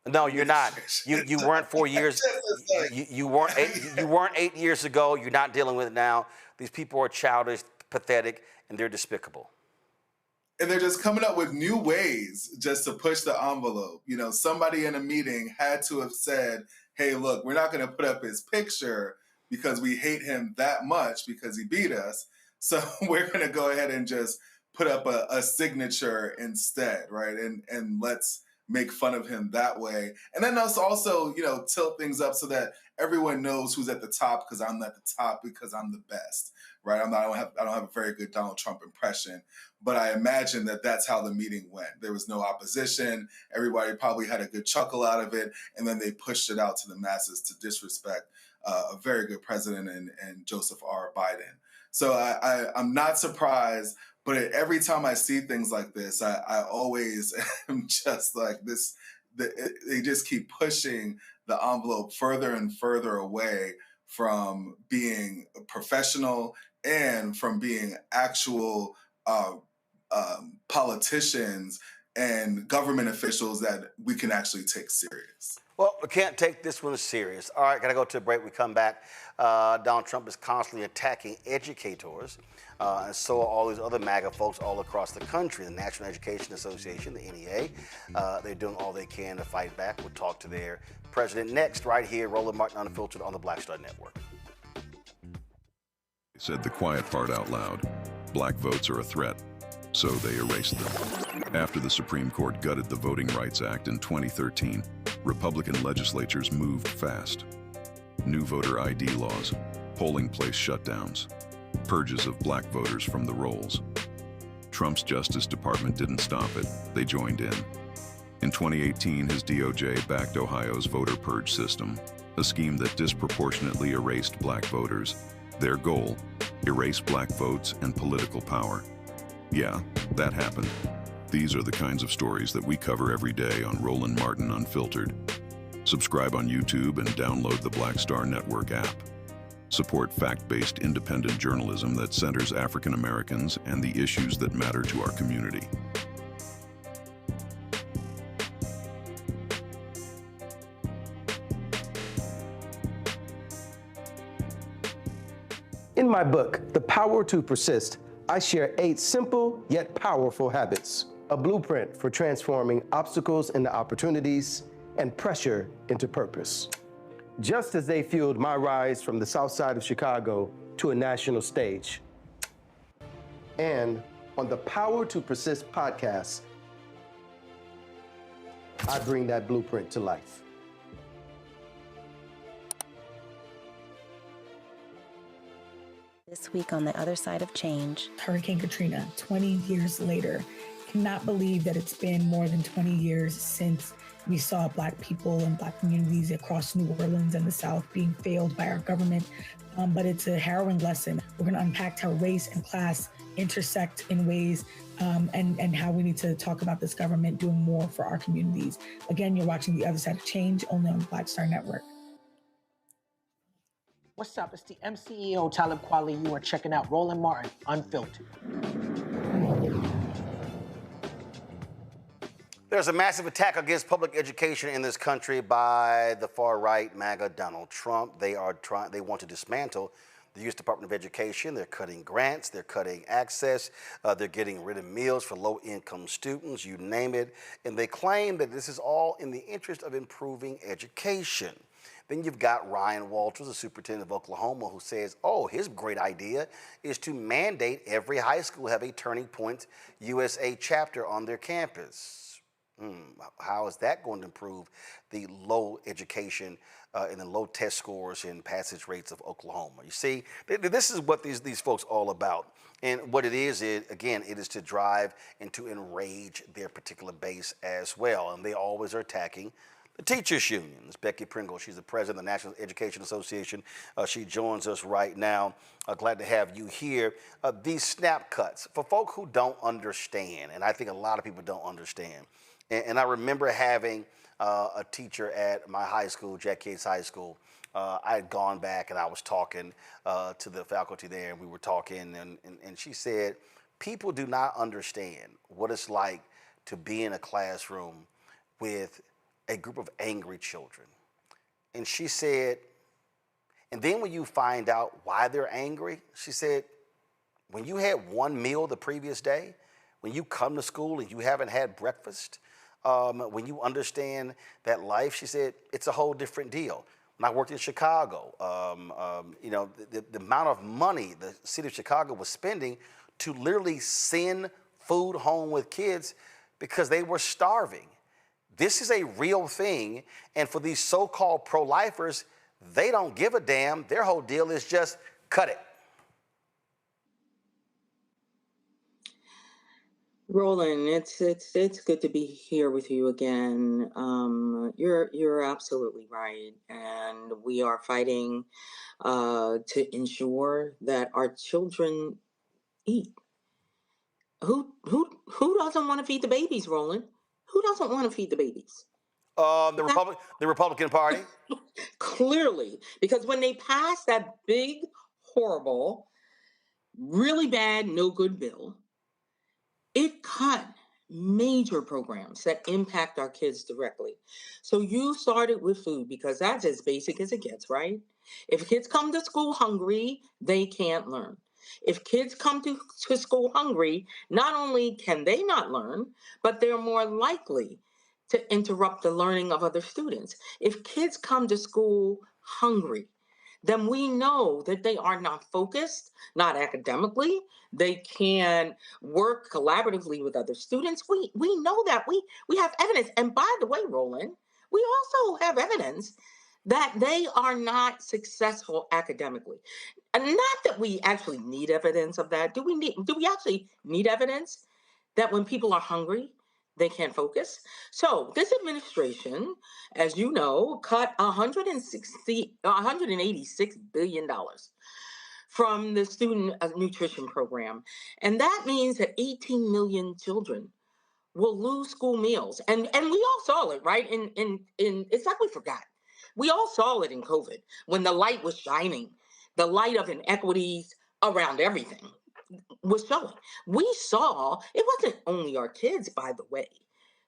No, you're not. You weren't 4 years. You weren't 8 years ago. You're not dealing with it now. These people are childish, pathetic, and they're despicable. And they're just coming up with new ways just to push the envelope. Somebody in a meeting had to have said, hey, look, we're not going to put up his picture because we hate him that much because he beat us. So we're going to go ahead and just put up a signature instead, right? And let's make fun of him that way. And then us also, tilt things up so that everyone knows who's at the top because I'm at the top because I'm the best, right? I don't have a very good Donald Trump impression, but I imagine that that's how the meeting went. There was no opposition. Everybody probably had a good chuckle out of it, and then they pushed it out to the masses to disrespect a very good president and Joseph R. Biden. So I'm not surprised, but every time I see things like this, I always am just like this. They just keep pushing the envelope further and further away from being professional and from being actual politicians and government officials that we can actually take serious. Well, we can't take this one serious. All right, gotta go to a break. We come back. Donald Trump is constantly attacking educators, and so are all these other MAGA folks all across the country. The National Education Association, the NEA, they're doing all they can to fight back. We'll talk to their president next, right here, Roland Martin Unfiltered on the Black Star Network. Said the quiet part out loud. Black votes are a threat, so they erased them. After the Supreme Court gutted the Voting Rights Act in 2013, Republican legislatures moved fast. New voter ID laws, polling place shutdowns, purges of black voters from the rolls. Trump's Justice Department didn't stop it, they joined in. In 2018, his DOJ backed Ohio's voter purge system, a scheme that disproportionately erased black voters. Their goal, erase black votes and political power. Yeah, that happened. These are the kinds of stories that we cover every day on Roland Martin Unfiltered. Subscribe on YouTube and download the Black Star Network app. Support fact-based independent journalism that centers African Americans and the issues that matter to our community. In my book, The Power to Persist, I share 8 simple yet powerful habits, a blueprint for transforming obstacles into opportunities and pressure into purpose. Just as they fueled my rise from the South Side of Chicago to a national stage. And on the Power to Persist podcast, I bring that blueprint to life. This week on The Other Side of Change. Hurricane Katrina, 20 years later. Cannot believe that it's been more than 20 years since we saw Black people and Black communities across New Orleans and the South being failed by our government. But it's a harrowing lesson. We're going to unpack how race and class intersect in ways and how we need to talk about this government doing more for our communities. Again, you're watching The Other Side of Change only on the Black Star Network. What's up? It's the MCEO Talib Kweli. You are checking out Roland Martin Unfiltered. There's a massive attack against public education in this country by the far-right MAGA Donald Trump. They want to dismantle the U.S. Department of Education. They're cutting grants, they're cutting access, they're getting rid of meals for low-income students, you name it. And they claim that this is all in the interest of improving education. Then you've got Ryan Walters, the superintendent of Oklahoma, who says, oh, his great idea is to mandate every high school have a Turning Point USA chapter on their campus. How is that going to improve the low education and the low test scores and passage rates of Oklahoma? You see, this is what these folks are all about. And what it is, again, it is to drive and to enrage their particular base as well. And they always are attacking the teachers' unions. Becky Pringle, she's the president of the National Education Association. She joins us right now. Glad to have you here. These snap cuts, for folk who don't understand, and I think a lot of people don't understand, and I remember having a teacher at my high school, Jack Yates High School. I had gone back and I was talking to the faculty there, and we were talking, and she said, people do not understand what it's like to be in a classroom with a group of angry children. And she said, and then when you find out why they're angry, she said, when you had one meal the previous day, when you come to school and you haven't had breakfast, when you understand that life, she said, it's a whole different deal. When I worked in Chicago, you know, the amount of money the city of Chicago was spending to literally send food home with kids because they were starving. This is a real thing, and for these so-called pro-lifers, they don't give a damn. Their whole deal is just cut it. Roland, it's good to be here with you again. You're absolutely right, and we are fighting to ensure that our children eat. Who doesn't want to feed the babies, Roland? Who doesn't want to feed the babies? The Republican Party. Clearly, because when they passed that big, horrible, really bad, no good bill, it cut major programs that impact our kids directly. So you started with food because that's as basic as it gets, right? If kids come to school hungry, they can't learn. If kids come to school hungry, not only can they not learn, but they're more likely to interrupt the learning of other students. If kids come to school hungry, then we know that they are not focused, not academically. They can work collaboratively with other students. We know that. We have evidence. And by the way, Roland, we also have evidence that they are not successful academically. And not that we actually need evidence of that. Do we actually need evidence that when people are hungry, they can't focus? So this administration, as you know, cut $186 billion from the student nutrition program. And that means that 18 million children will lose school meals. And we all saw it, right? In it's like we forgot. We all saw it in COVID when the light was shining, the light of inequities around everything was showing. We saw it wasn't only our kids, by the way,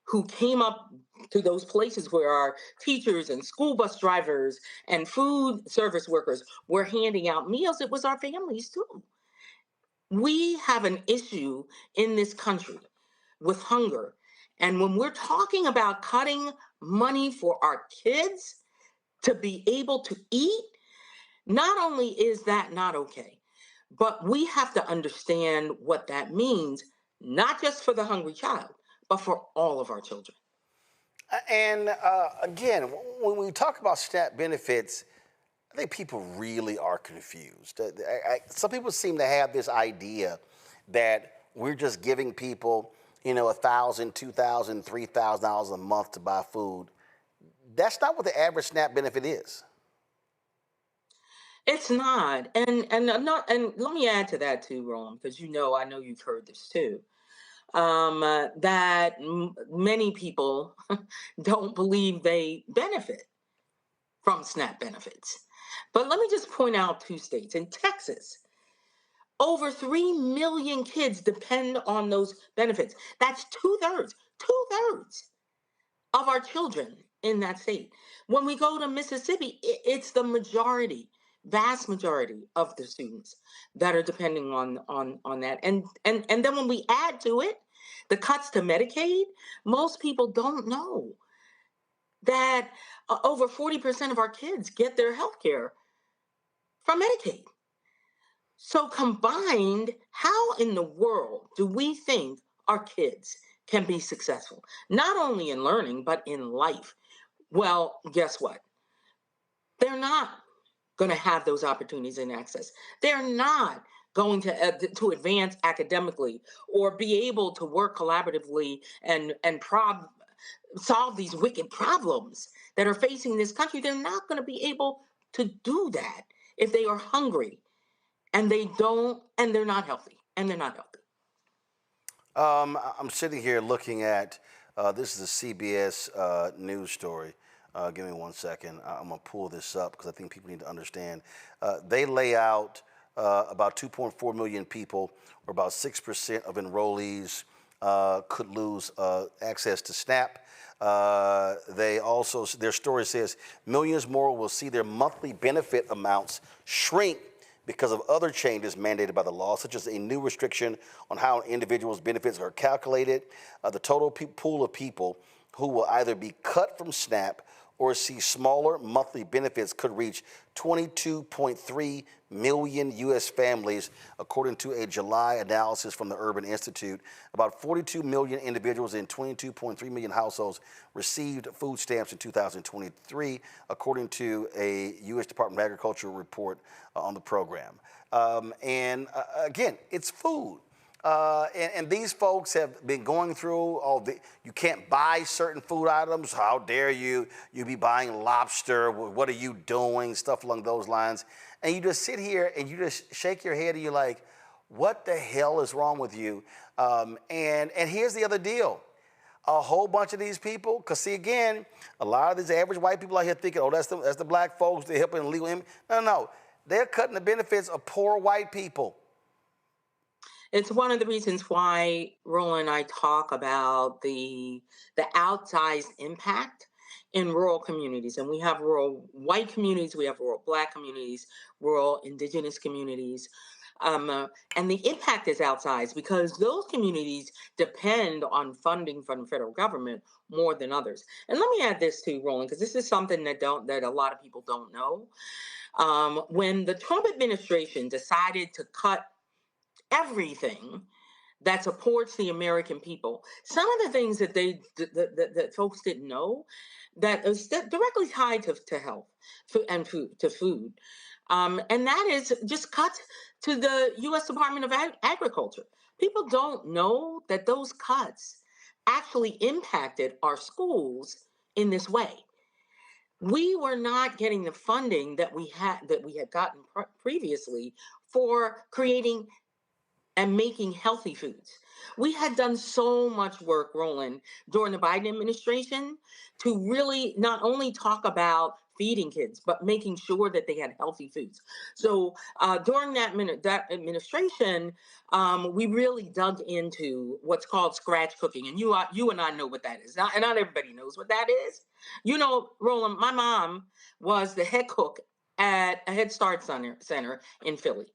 who came up to those places where our teachers and school bus drivers and food service workers were handing out meals. It was our families too. We have an issue in this country with hunger. And when we're talking about cutting money for our kids to be able to eat, not only is that not okay, but we have to understand what that means, not just for the hungry child, but for all of our children. And again, when we talk about SNAP benefits, I think people really are confused. Some people seem to have this idea that we're just giving people, you know, $1,000, $2,000, $3,000 a month to buy food. That's not what the average SNAP benefit is. It's not, and let me add to that too, Roland, because I know you've heard this too. That many people don't believe they benefit from SNAP benefits. But let me just point out two states. In Texas, over 3 million kids depend on those benefits. That's two-thirds of our children in that state. When we go to Mississippi, it's the vast majority of the students that are depending on that. And then when we add to it the cuts to Medicaid, most people don't know that over 40% of our kids get their health care from Medicaid. So combined, how in the world do we think our kids can be successful, not only in learning, but in life? Well, guess what? They're not going to have those opportunities and access. They're not going to advance academically or be able to work collaboratively and solve these wicked problems that are facing this country. They're not going to be able to do that if they are hungry and they're not healthy. I'm sitting here looking at, this is a CBS news story. Give me 1 second. I'm going to pull this up because I think people need to understand. They lay out about 2.4 million people, or about 6% of enrollees could lose access to SNAP. Their story says millions more will see their monthly benefit amounts shrink because of other changes mandated by the law, such as a new restriction on how an individual's benefits are calculated. The total pool of people who will either be cut from SNAP or see smaller monthly benefits could reach 22.3 million U.S. families, according to a July analysis from the Urban Institute. About 42 million individuals in 22.3 million households received food stamps in 2023, according to a U.S. Department of Agriculture report on the program. Again, it's food. And these folks have been going through you can't buy certain food items. How dare you? You be buying lobster. What are you doing? Stuff along those lines. And you just sit here and you just shake your head and you're like, what the hell is wrong with you? And here's the other deal. A whole bunch of these people, because see, again, a lot of these average white people out here thinking, oh, that's the black folks, they're helping illegal immigrants. No. They're cutting the benefits of poor white people. It's one of the reasons why Roland and I talk about the outsized impact in rural communities. And we have rural white communities, we have rural black communities, rural indigenous communities. And the impact is outsized because those communities depend on funding from the federal government more than others. And let me add this too, Roland, because this is something that a lot of people don't know. When the Trump administration decided to cut everything that supports the American people, some of the things that that folks didn't know that is directly tied to health and food. And that is just cuts to the U.S. Department of Agriculture. People don't know that those cuts actually impacted our schools in this way. We were not getting the funding that we had gotten previously for creating and making healthy foods. We had done so much work, Roland, during the Biden administration to really not only talk about feeding kids, but making sure that they had healthy foods. So during that administration, we really dug into what's called scratch cooking. And you and I know what that is. And not everybody knows what that is. You know, Roland, my mom was the head cook at a Head Start center in Philly.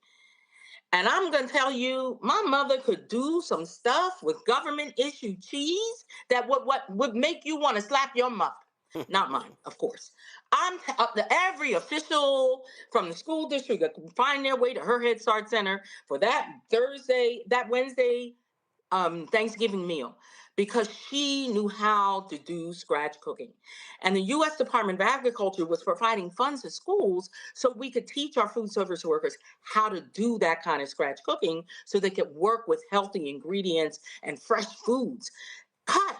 And I'm going to tell you, my mother could do some stuff with government-issued cheese that would make you want to slap your mother. Not mine, of course. Every official from the school district that can find their way to her Head Start Center for that Wednesday Thanksgiving meal, because she knew how to do scratch cooking. And the U.S. Department of Agriculture was providing funds to schools so we could teach our food service workers how to do that kind of scratch cooking so they could work with healthy ingredients and fresh foods. Cut.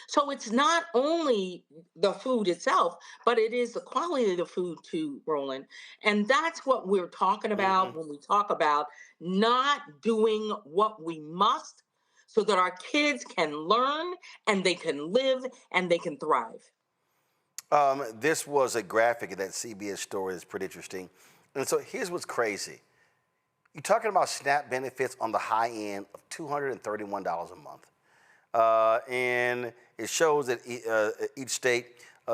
So it's not only the food itself, but it is the quality of the food too, Roland. And that's what we're talking about when we talk about not doing what we must so that our kids can learn and they can live and they can thrive. This was a graphic of that CBS story that's pretty interesting. And so here's what's crazy. You're talking about SNAP benefits on the high end of $231 a month. And it shows that each state,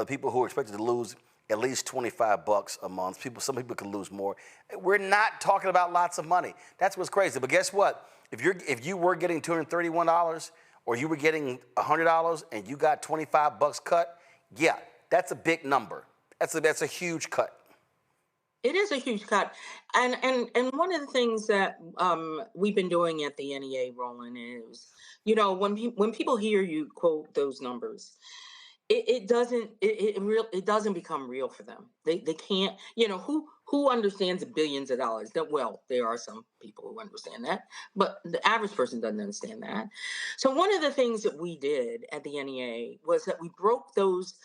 people who are expected to lose at least $25 a month. Some people can lose more. We're not talking about lots of money. That's what's crazy. But guess what? If you were getting $231 or you were getting $100 and you got $25 cut, yeah, that's a big number. That's a huge cut. It is a huge cut. And one of the things that we've been doing at the NEA, Roland, is, you know, when people hear you quote those numbers, it doesn't become real for them. They can't, you know, who understands billions of dollars? Well, there are some people who understand that, but the average person doesn't understand that. So one of the things that we did at the NEA was that we broke those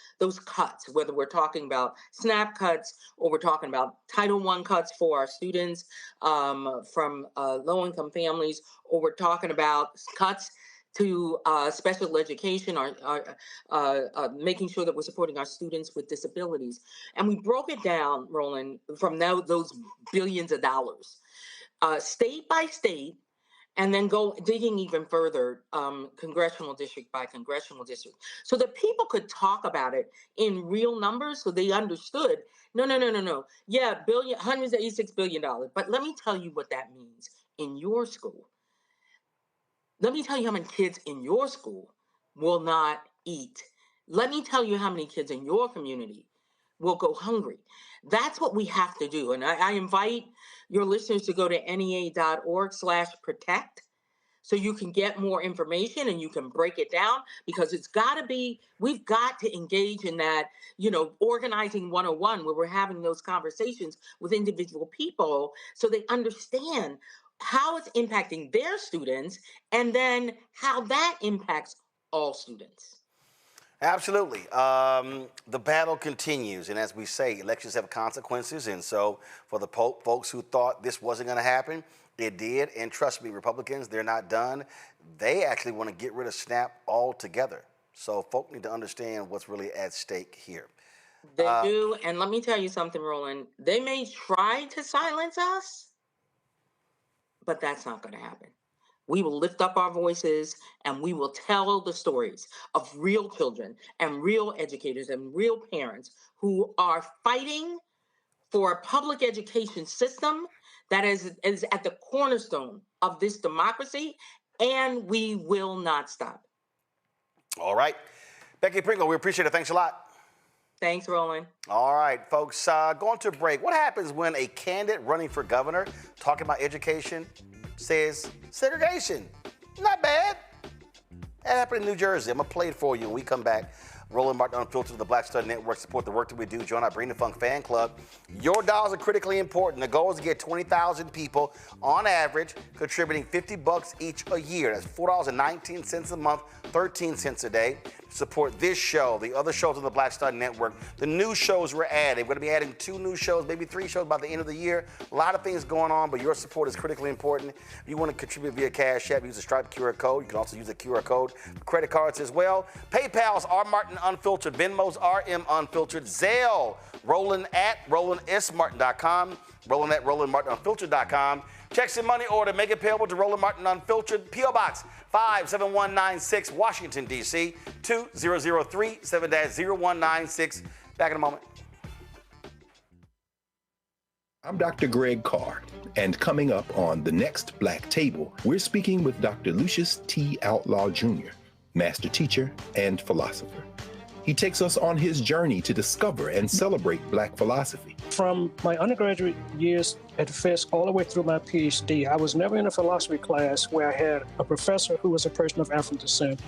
cuts, whether we're talking about SNAP cuts or we're talking about Title I cuts for our students from low-income families, or we're talking about cuts to special education, making sure that we're supporting our students with disabilities. And we broke it down, Roland, from those billions of dollars, state by state, and then go digging even further, congressional district by congressional district, so that people could talk about it in real numbers so they understood, no. Yeah, $186 billion. But let me tell you what that means in your school. Let me tell you how many kids in your school will not eat. Let me tell you how many kids in your community will go hungry. That's what we have to do. And I invite your listeners to go to nea.org/protect so you can get more information and you can break it down, because we've got to engage in that, organizing 101, where we're having those conversations with individual people so they understand how it's impacting their students and then how that impacts all students. Absolutely. The battle continues, and as we say, elections have consequences, and so for the folks who thought this wasn't going to happen, it did. And trust me, Republicans, they're not done. They actually want to get rid of SNAP altogether. So folks need to understand what's really at stake here. They do, and let me tell you something, Roland. They may try to silence us, but that's not going to happen. We will lift up our voices and we will tell the stories of real children and real educators and real parents who are fighting for a public education system that is at the cornerstone of this democracy, and we will not stop. All right. Becky Pringle, we appreciate it. Thanks a lot. Thanks, Roland. All right, folks, going to break. What happens when a candidate running for governor talking about education says segregation? Not bad. That happened in New Jersey. I'm going to play it for you when we come back. Roland Martin Unfiltered, the Black Star Network. Support the work that we do. Join our Bring the Funk fan club. Your dollars are critically important. The goal is to get 20,000 people on average contributing $50 each a year. That's $4.19 a month, 13 cents a day. Support this show, the other shows on the Black Star Network, the new shows we're adding. We're going to be adding 2 new shows, maybe 3 shows by the end of the year. A lot of things going on, but your support is critically important. If you want to contribute via Cash App, use the Stripe QR code. You can also use the QR code for credit cards as well. PayPal's R Martin Unfiltered, Venmo's RM Unfiltered, Zelle, Roland at RolandSMartin.com, Roland at RolandMartinUnfiltered.com. Checks and money order, make it payable to Roland Martin Unfiltered, P.O. Box 57196, Washington, D.C. 2003 7-0196. Back in a moment. I'm Dr. Greg Carr, and coming up on The Next Black Table, we're speaking with Dr. Lucius T. Outlaw Jr., master teacher and philosopher. He takes us on his journey to discover and celebrate Black philosophy. From my undergraduate years at Fisk all the way through my PhD, I was never in a philosophy class where I had a professor who was a person of African descent,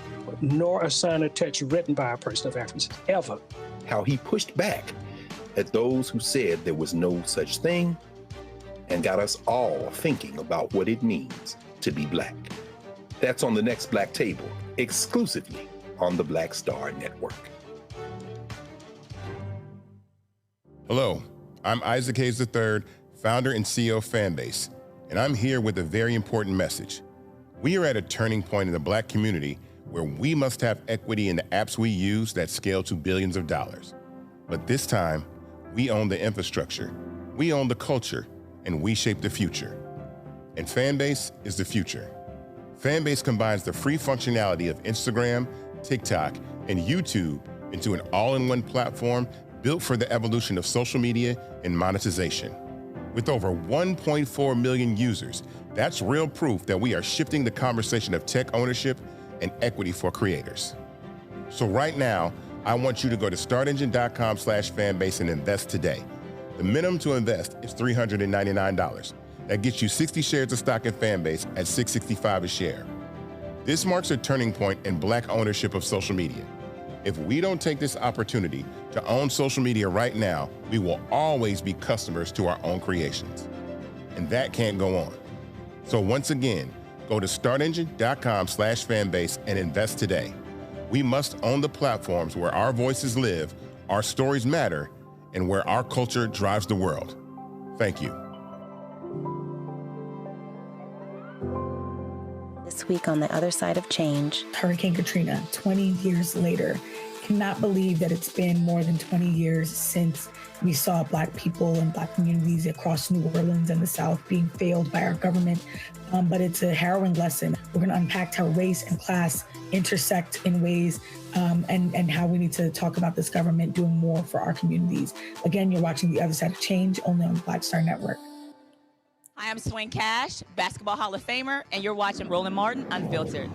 nor assigned a text written by a person of African descent, ever. How he pushed back at those who said there was no such thing and got us all thinking about what it means to be Black. That's on The Next Black Table, exclusively on the Black Star Network. Hello, I'm Isaac Hayes III, founder and CEO of Fanbase, and I'm here with a very important message. We are at a turning point in the Black community where we must have equity in the apps we use that scale to billions of dollars. But this time, we own the infrastructure, we own the culture, and we shape the future. And Fanbase is the future. Fanbase combines the free functionality of Instagram, TikTok, and YouTube into an all-in-one platform built for the evolution of social media and monetization. With over 1.4 million users, that's real proof that we are shifting the conversation of tech ownership and equity for creators. So right now, I want you to go to startengine.com/fanbase and invest today. The minimum to invest is $399. That gets you 60 shares of stock in Fanbase at $665 a share. This marks a turning point in Black ownership of social media. If we don't take this opportunity to own social media right now, we will always be customers to our own creations. And that can't go on. So once again, go to startengine.com/fanbase and invest today. We must own the platforms where our voices live, our stories matter, and where our culture drives the world. Thank you. This week on the other side of change. Hurricane Katrina, 20 years later. Cannot believe that it's been more than 20 years since we saw Black people and Black communities across New Orleans and the South being failed by our government. But it's a harrowing lesson. We're going to unpack how race and class intersect in ways and how we need to talk about this government doing more for our communities. Again, you're watching The Other Side of Change only on the Black Star Network. Hi, I'm Swing Cash, Basketball Hall of Famer, and you're watching Roland Martin Unfiltered.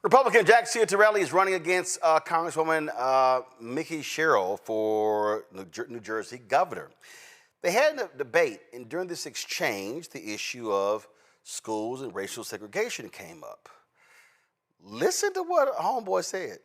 Republican Jack Satirical is running against Congresswoman Mickey Sherrill for New Jersey governor. They had a debate, and during this exchange, the issue of schools and racial segregation came up. Listen to what homeboy said.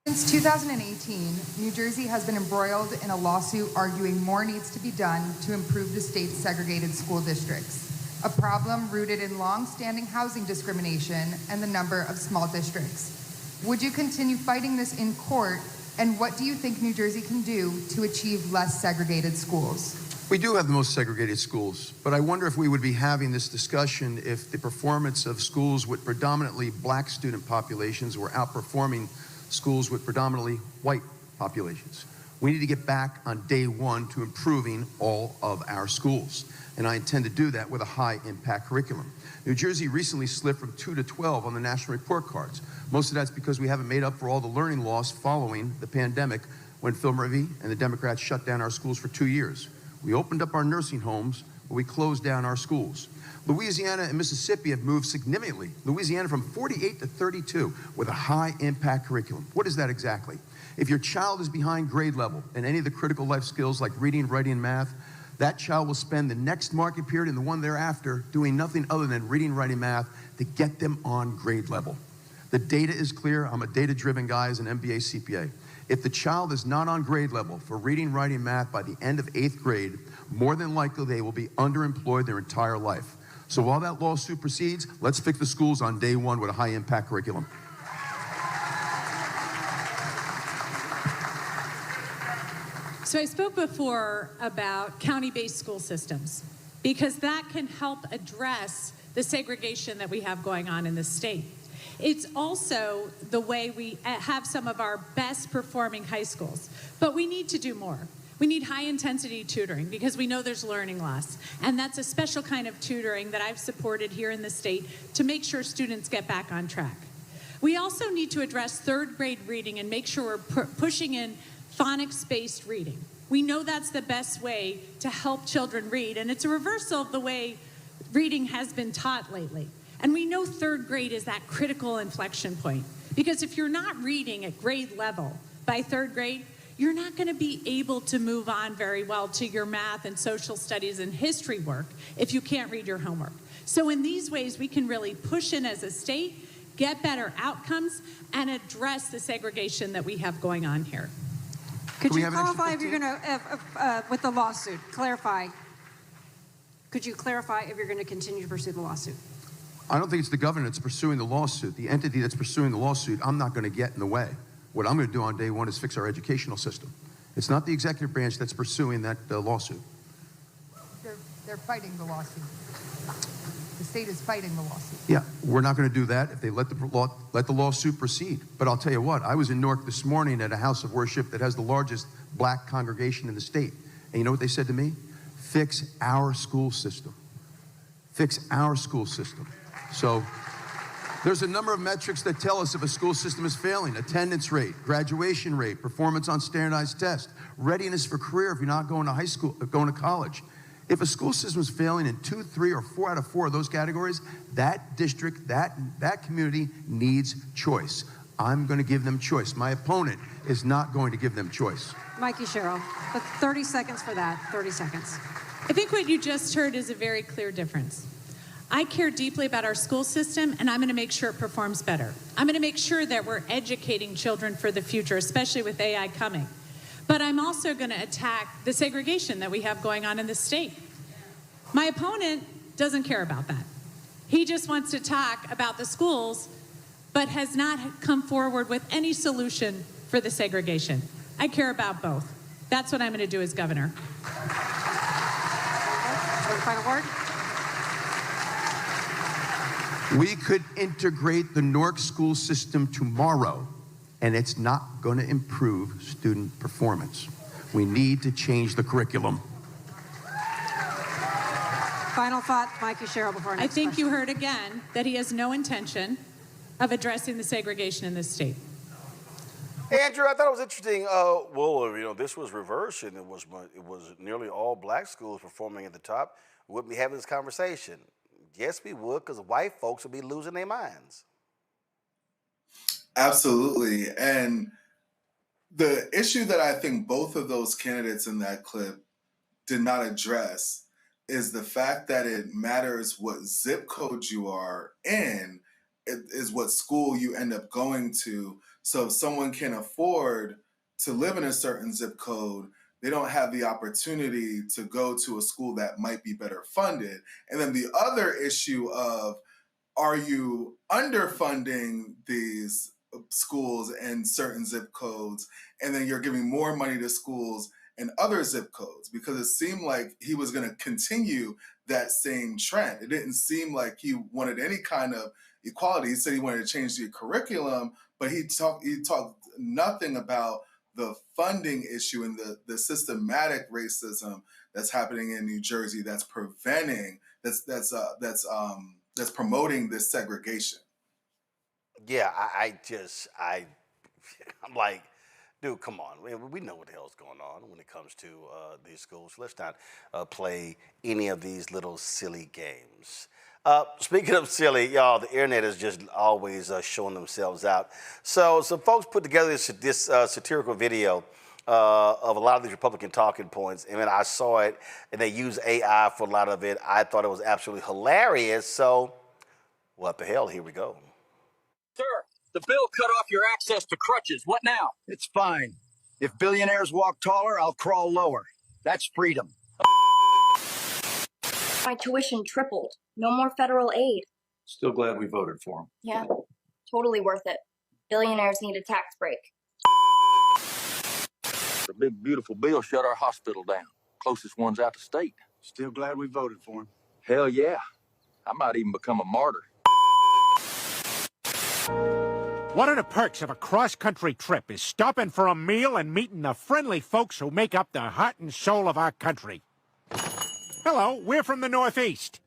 Since 2018, New Jersey has been embroiled in a lawsuit arguing more needs to be done to improve the state's segregated school districts, a problem rooted in long-standing housing discrimination and the number of small districts. Would you continue fighting this in court, and what do you think New Jersey can do to achieve less segregated schools? We do have the most segregated schools, but I wonder if we would be having this discussion if the performance of schools with predominantly black student populations were outperforming schools with predominantly white populations. We need to get back on day one to improving all of our schools, and I intend to do that with a high-impact curriculum. New Jersey recently slipped from 2 to 12 on the national report cards. Most of that's because we haven't made up for all the learning loss following the pandemic when Phil Murphy and the Democrats shut down our schools for 2 years. We opened up our nursing homes, but we closed down our schools. Louisiana and Mississippi have moved significantly. Louisiana from 48 to 32 with a high-impact curriculum. What is that exactly? If your child is behind grade level in any of the critical life skills like reading, writing, and math, that child will spend the next market period and the one thereafter doing nothing other than reading, writing, math to get them on grade level. The data is clear. I'm a data-driven guy as an MBA CPA. If the child is not on grade level for reading, writing, math by the end of 8th grade, more than likely they will be underemployed their entire life. So while that lawsuit proceeds, let's fix the schools on day one with a high-impact curriculum. So I spoke before about county-based school systems because that can help address the segregation that we have going on in the state. It's also the way we have some of our best performing high schools, but we need to do more. We need high-intensity tutoring because we know there's learning loss, and that's a special kind of tutoring that I've supported here in the state to make sure students get back on track. We also need to address third-grade reading and make sure we're pushing in phonics-based reading. We know that's the best way to help children read, and it's a reversal of the way reading has been taught lately. And we know third grade is that critical inflection point, because if you're not reading at grade level by third grade, you're not going to be able to move on very well to your math and social studies and history work if you can't read your homework. So in these ways, we can really push in as a state, get better outcomes, and address the segregation that we have going on here. Could you clarify if you're going to, with the lawsuit, clarify? Could you clarify if you're going to continue to pursue the lawsuit? I don't think it's the governor that's pursuing the lawsuit. The entity that's pursuing the lawsuit, I'm not going to get in the way. What I'm going to do on day one is fix our educational system. It's not the executive branch that's pursuing that lawsuit. They're fighting the lawsuit. The state is fighting the lawsuit. Yeah, we're not going to do that if they let the lawsuit proceed. But I'll tell you what, I was in Newark this morning at a house of worship that has the largest black congregation in the state. And you know what they said to me? Fix our school system. Fix our school system. So there's a number of metrics that tell us if a school system is failing: attendance rate, graduation rate, performance on standardized tests, readiness for career if you're not going to high school, going to college. If a school system is failing in 2, 3, or 4 out of 4 of those categories, that district, that community needs choice. I'm going to give them choice. My opponent is not going to give them choice. Mikey Sherrill, but 30 seconds for that, 30 seconds. I think what you just heard is a very clear difference. I care deeply about our school system, and I'm going to make sure it performs better. I'm going to make sure that we're educating children for the future, especially with AI coming. But I'm also going to attack the segregation that we have going on in the state. My opponent doesn't care about that. He just wants to talk about the schools, but has not come forward with any solution for the segregation. I care about both. That's what I'm going to do as governor. Final word? We could integrate the Newark school system tomorrow, and it's not going to improve student performance. We need to change the curriculum. Final thought, Mikey Sherrill, before our next I think question. you heard again that he has no intention of addressing the segregation in this state. Andrew, I thought it was interesting. This was reversed, and it was nearly all black schools performing at the top. We wouldn't be having this conversation. Yes, we would, because white folks would be losing their minds. Absolutely. And the issue that I think both of those candidates in that clip did not address is the fact that it matters what zip code you are in, it is what school you end up going to. So if someone can afford to live in a certain zip code, they don't have the opportunity to go to a school that might be better funded. And then the other issue of, are you underfunding these schools in certain zip codes, and then you're giving more money to schools in other zip codes? Because it seemed like he was going to continue that same trend. It didn't seem like he wanted any kind of equality. He said he wanted to change the curriculum, but he talked nothing about the funding issue and the systematic racism that's happening in New Jersey that's preventing that's promoting this segregation. Yeah, I'm like, dude, come on. We know what the hell's going on when it comes to these schools. Let's not play any of these little silly games. Speaking of silly, y'all, the internet is just always showing themselves out. So some folks put together this satirical video of a lot of these Republican talking points. And then I saw it, and they use AI for a lot of it. I thought it was absolutely hilarious. So what the hell? Here we go. Sir, the bill cut off your access to crutches. What now? It's fine. If billionaires walk taller, I'll crawl lower. That's freedom. My tuition tripled. No more federal aid. Still glad we voted for him. Yeah, totally worth it. Billionaires need a tax break. The big, beautiful bill shut our hospital down. Closest one's out of state. Still glad we voted for him. Hell yeah. I might even become a martyr. One of the perks of a cross-country trip is stopping for a meal and meeting the friendly folks who make up the heart and soul of our country. Hello, we're from the Northeast.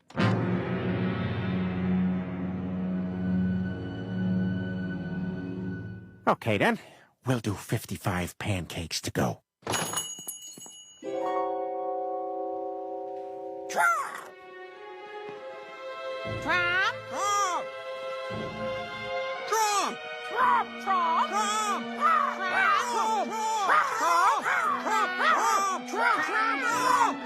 Okay, then. We'll do 55 pancakes to go. Trump! Trump! Trump! Trump! Trump! Trump! Trump! Trump! Trump!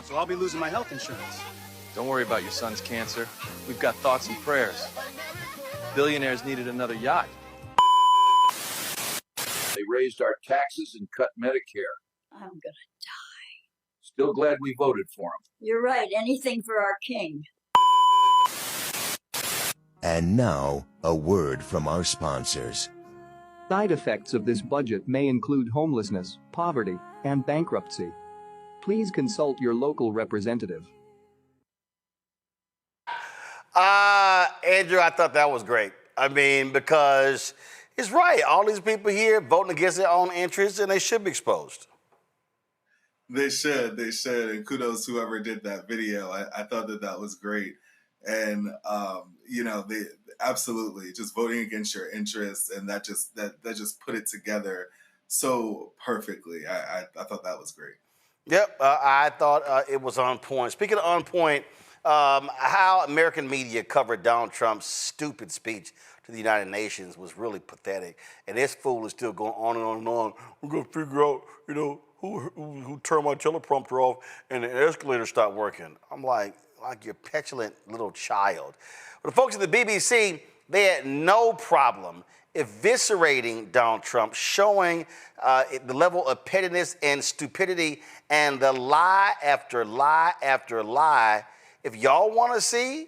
So I'll be losing my health insurance. Don't worry about your son's cancer. We've got thoughts and prayers. Billionaires needed another yacht. They raised our taxes and cut Medicare. I'm gonna die. Still glad we voted for him. You're right. Anything for our king. And now, a word from our sponsors. Side effects of this budget may include homelessness, poverty, and bankruptcy. Please consult your local representative. Andrew, I thought that was great. I mean, because it's right. All these people here voting against their own interests, and they should be exposed. They should. And kudos to whoever did that video. I thought that was great. And, they absolutely just voting against your interests, and that just put it together so perfectly. I thought that was great. Yep, I thought it was on point. Speaking of on point, how American media covered Donald Trump's stupid speech to the United Nations was really pathetic. And this fool is still going on and on and on. We're going to figure out, who turned my teleprompter off and the escalator stopped working. I'm like you're petulant little child. But the folks at the BBC, they had no problem eviscerating Donald Trump, showing the level of pettiness and stupidity and the lie after lie after lie. If y'all want to see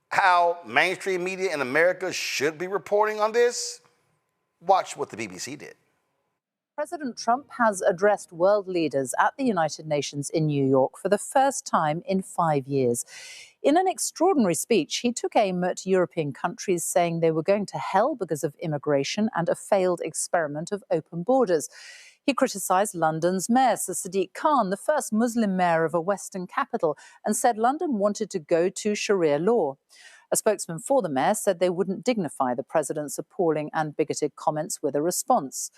how mainstream media in America should be reporting on this, watch what the BBC did. President Trump has addressed world leaders at the United Nations in New York for the first time in 5 years. In an extraordinary speech, he took aim at European countries, saying they were going to hell because of immigration and a failed experiment of open borders. He criticised London's mayor, Sir Sadiq Khan, the first Muslim mayor of a Western capital, and said London wanted to go to Sharia law. A spokesman for the mayor said they wouldn't dignify the president's appalling and bigoted comments with a response.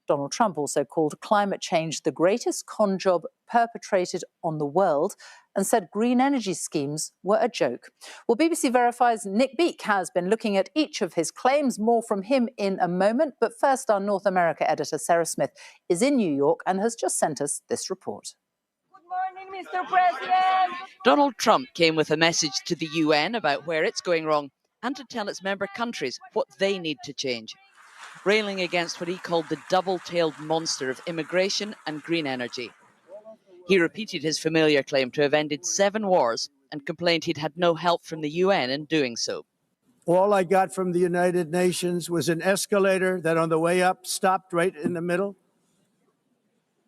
Donald Trump also called climate change the greatest con job perpetrated on the world and said green energy schemes were a joke. Well, BBC Verify's Nick Beak has been looking at each of his claims. More from him in a moment. But first, our North America editor, Sarah Smith, is in New York and has just sent us this report. Good morning, Mr. President. Donald Trump came with a message to the UN about where it's going wrong and to tell its member countries what they need to change, railing against what he called the double-tailed monster of immigration and green energy. He repeated his familiar claim to have ended 7 wars and complained he'd had no help from the UN in doing so. All I got from the United Nations was an escalator that on the way up stopped right in the middle.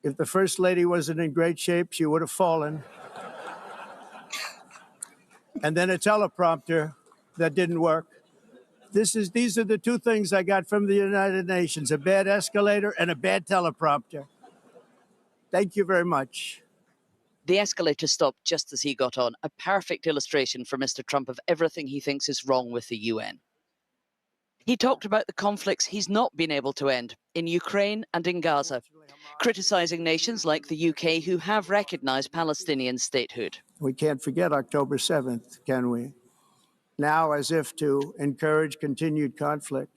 If the First Lady wasn't in great shape, she would have fallen. And then a teleprompter that didn't work. These are the 2 things I got from the United Nations, a bad escalator and a bad teleprompter. Thank you very much. The escalator stopped just as he got on, a perfect illustration for Mr. Trump of everything he thinks is wrong with the UN. He talked about the conflicts he's not been able to end in Ukraine and in Gaza, criticising nations like the UK who have recognised Palestinian statehood. We can't forget October 7th, can we? Now, as if to encourage continued conflict,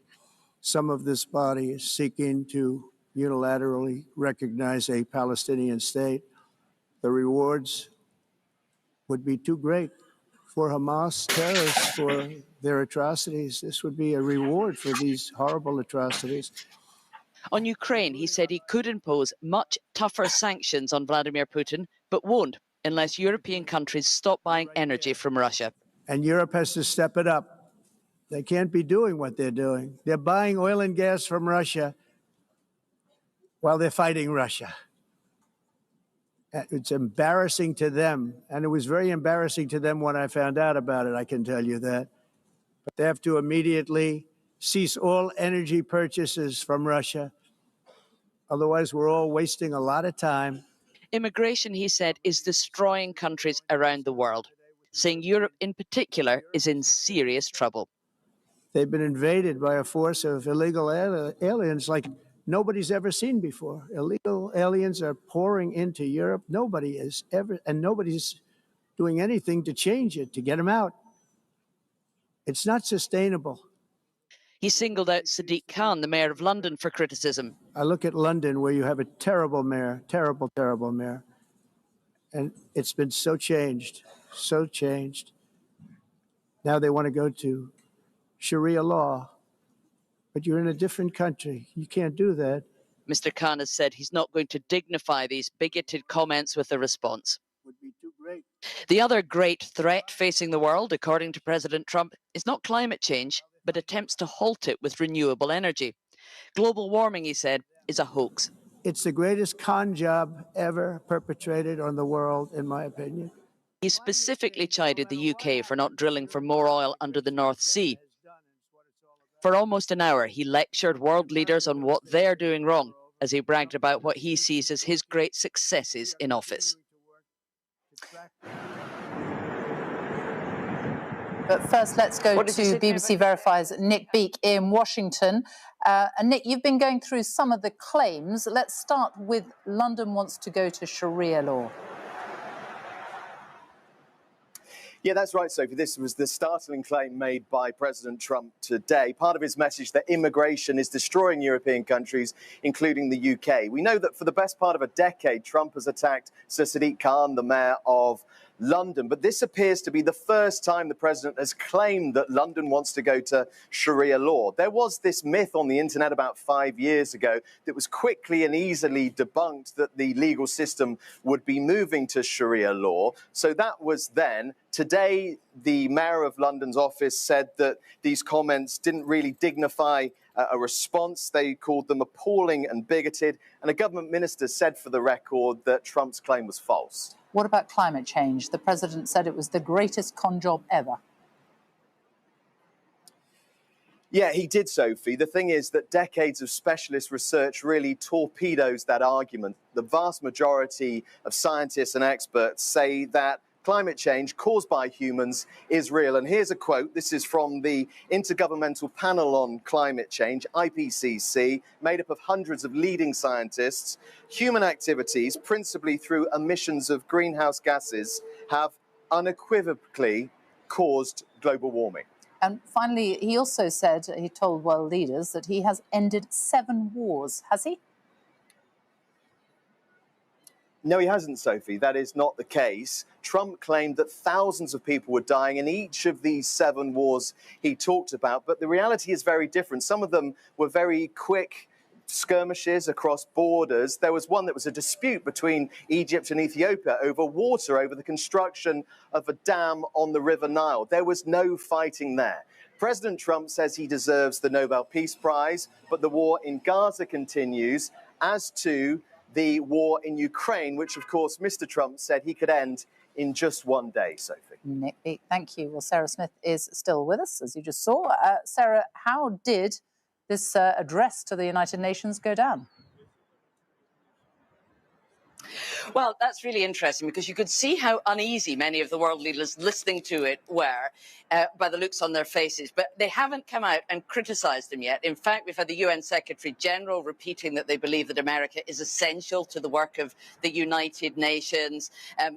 some of this body is seeking to unilaterally recognize a Palestinian state. The rewards would be too great for Hamas terrorists for their atrocities. This would be a reward for these horrible atrocities. On Ukraine, he said he could impose much tougher sanctions on Vladimir Putin, but won't unless European countries stop buying energy from Russia. And Europe has to step it up. They can't be doing what they're doing. They're buying oil and gas from Russia while they're fighting Russia. It's embarrassing to them, and it was very embarrassing to them when I found out about it, I can tell you that. But they have to immediately cease all energy purchases from Russia. Otherwise, we're all wasting a lot of time. Immigration, he said, is destroying countries around the world, saying Europe in particular is in serious trouble. They've been invaded by a force of illegal aliens like nobody's ever seen before. Illegal aliens are pouring into Europe. Nobody's doing anything to change it, to get them out. It's not sustainable. He singled out Sadiq Khan, the mayor of London, for criticism. I look at London, where you have a terrible mayor, terrible, terrible mayor. And it's been so changed, so changed. Now they want to go to Sharia law. But you're in a different country. You can't do that. Mr. Khan has said he's not going to dignify these bigoted comments with a response. Would be too great. The other great threat facing the world, according to President Trump, is not climate change, but attempts to halt it with renewable energy. Global warming, he said, is a hoax. It's the greatest con job ever perpetrated on the world, in my opinion. He specifically chided the UK for not drilling for more oil under the North Sea. For almost an hour, he lectured world leaders on what they're doing wrong, as he bragged about what he sees as his great successes in office. But first, let's go to BBC Verify's Nick Beak in Washington. And Nick, you've been going through some of the claims. Let's start with London wants to go to Sharia law. Yeah, that's right, Sophie. This was the startling claim made by President Trump today. Part of his message that immigration is destroying European countries, including the UK. We know that for the best part of a decade, Trump has attacked Sir Sadiq Khan, the mayor of London. But this appears to be the first time the president has claimed that London wants to go to Sharia law. There was this myth on the internet about 5 years ago that was quickly and easily debunked that the legal system would be moving to Sharia law. So that was then. Today, the mayor of London's office said that these comments didn't really dignify a response. They called them appalling and bigoted. And a government minister said for the record that Trump's claim was false. What about climate change? The president said it was the greatest con job ever. Yeah, he did, Sophie. The thing is that decades of specialist research really torpedoes that argument. The vast majority of scientists and experts say that climate change caused by humans is real. And here's a quote. This is from the Intergovernmental Panel on Climate Change, IPCC, made up of hundreds of leading scientists. Human activities, principally through emissions of greenhouse gases, have unequivocally caused global warming. And finally, he also said, he told world leaders that he has ended 7 wars. Has he? No, he hasn't, Sophie. That is not the case. Trump claimed that thousands of people were dying in each of these 7 wars he talked about, but the reality is very different. Some of them were very quick skirmishes across borders. There was one that was a dispute between Egypt and Ethiopia over water, over the construction of a dam on the River Nile. There was no fighting there. President Trump says he deserves the Nobel Peace Prize, but the war in Gaza continues, as to the war in Ukraine, which, of course, Mr. Trump said he could end in just 1 day, Sophie. Nick Beat, thank you. Well, Sarah Smith is still with us, as you just saw. Sarah, how did this address to the United Nations go down? Well, that's really interesting because you could see how uneasy many of the world leaders listening to it were by the looks on their faces. But they haven't come out and criticised him yet. In fact, we've had the UN Secretary General repeating that they believe that America is essential to the work of the United Nations.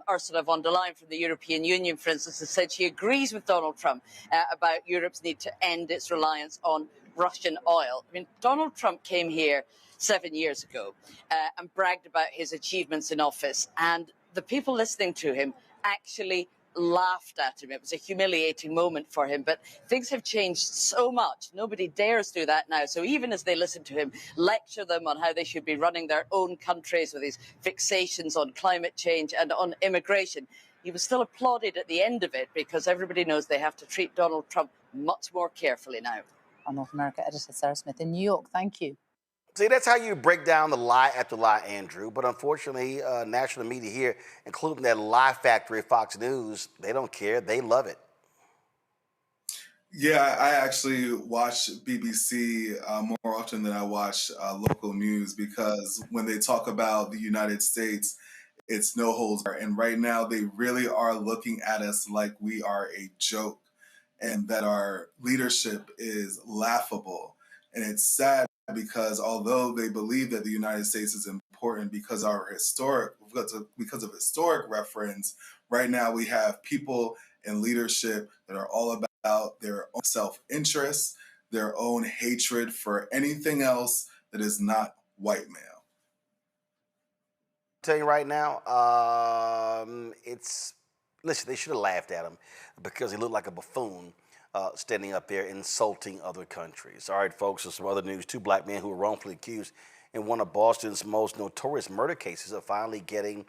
Ursula von der Leyen from the European Union, for instance, has said she agrees with Donald Trump about Europe's need to end its reliance on Russian oil. I mean, Donald Trump came here 7 years ago and bragged about his achievements in office, and the people listening to him actually laughed at him. It was a humiliating moment for him, but things have changed so much. Nobody dares do that now. So even as they listen to him lecture them on how they should be running their own countries with his fixations on climate change and on immigration, he was still applauded at the end of it because everybody knows they have to treat Donald Trump much more carefully now. Our North America editor, Sarah Smith in New York. Thank you. See, that's how you break down the lie after lie, Andrew. But unfortunately, national media here, including that lie factory, Fox News, they don't care. They love it. Yeah, I actually watch BBC more often than I watch local news, because when they talk about the United States, it's no holds barred. And right now, they really are looking at us like we are a joke and that our leadership is laughable. And it's sad, because although they believe that the United States is important because of historic reference, right now we have people in leadership that are all about their own self-interest, their own hatred for anything else that is not white male. Tell you right now, listen, they should have laughed at him because he looked like a buffoon. Standing up there insulting other countries. All right, folks, there's some other news. 2 black men who were wrongfully accused in one of Boston's most notorious murder cases are finally getting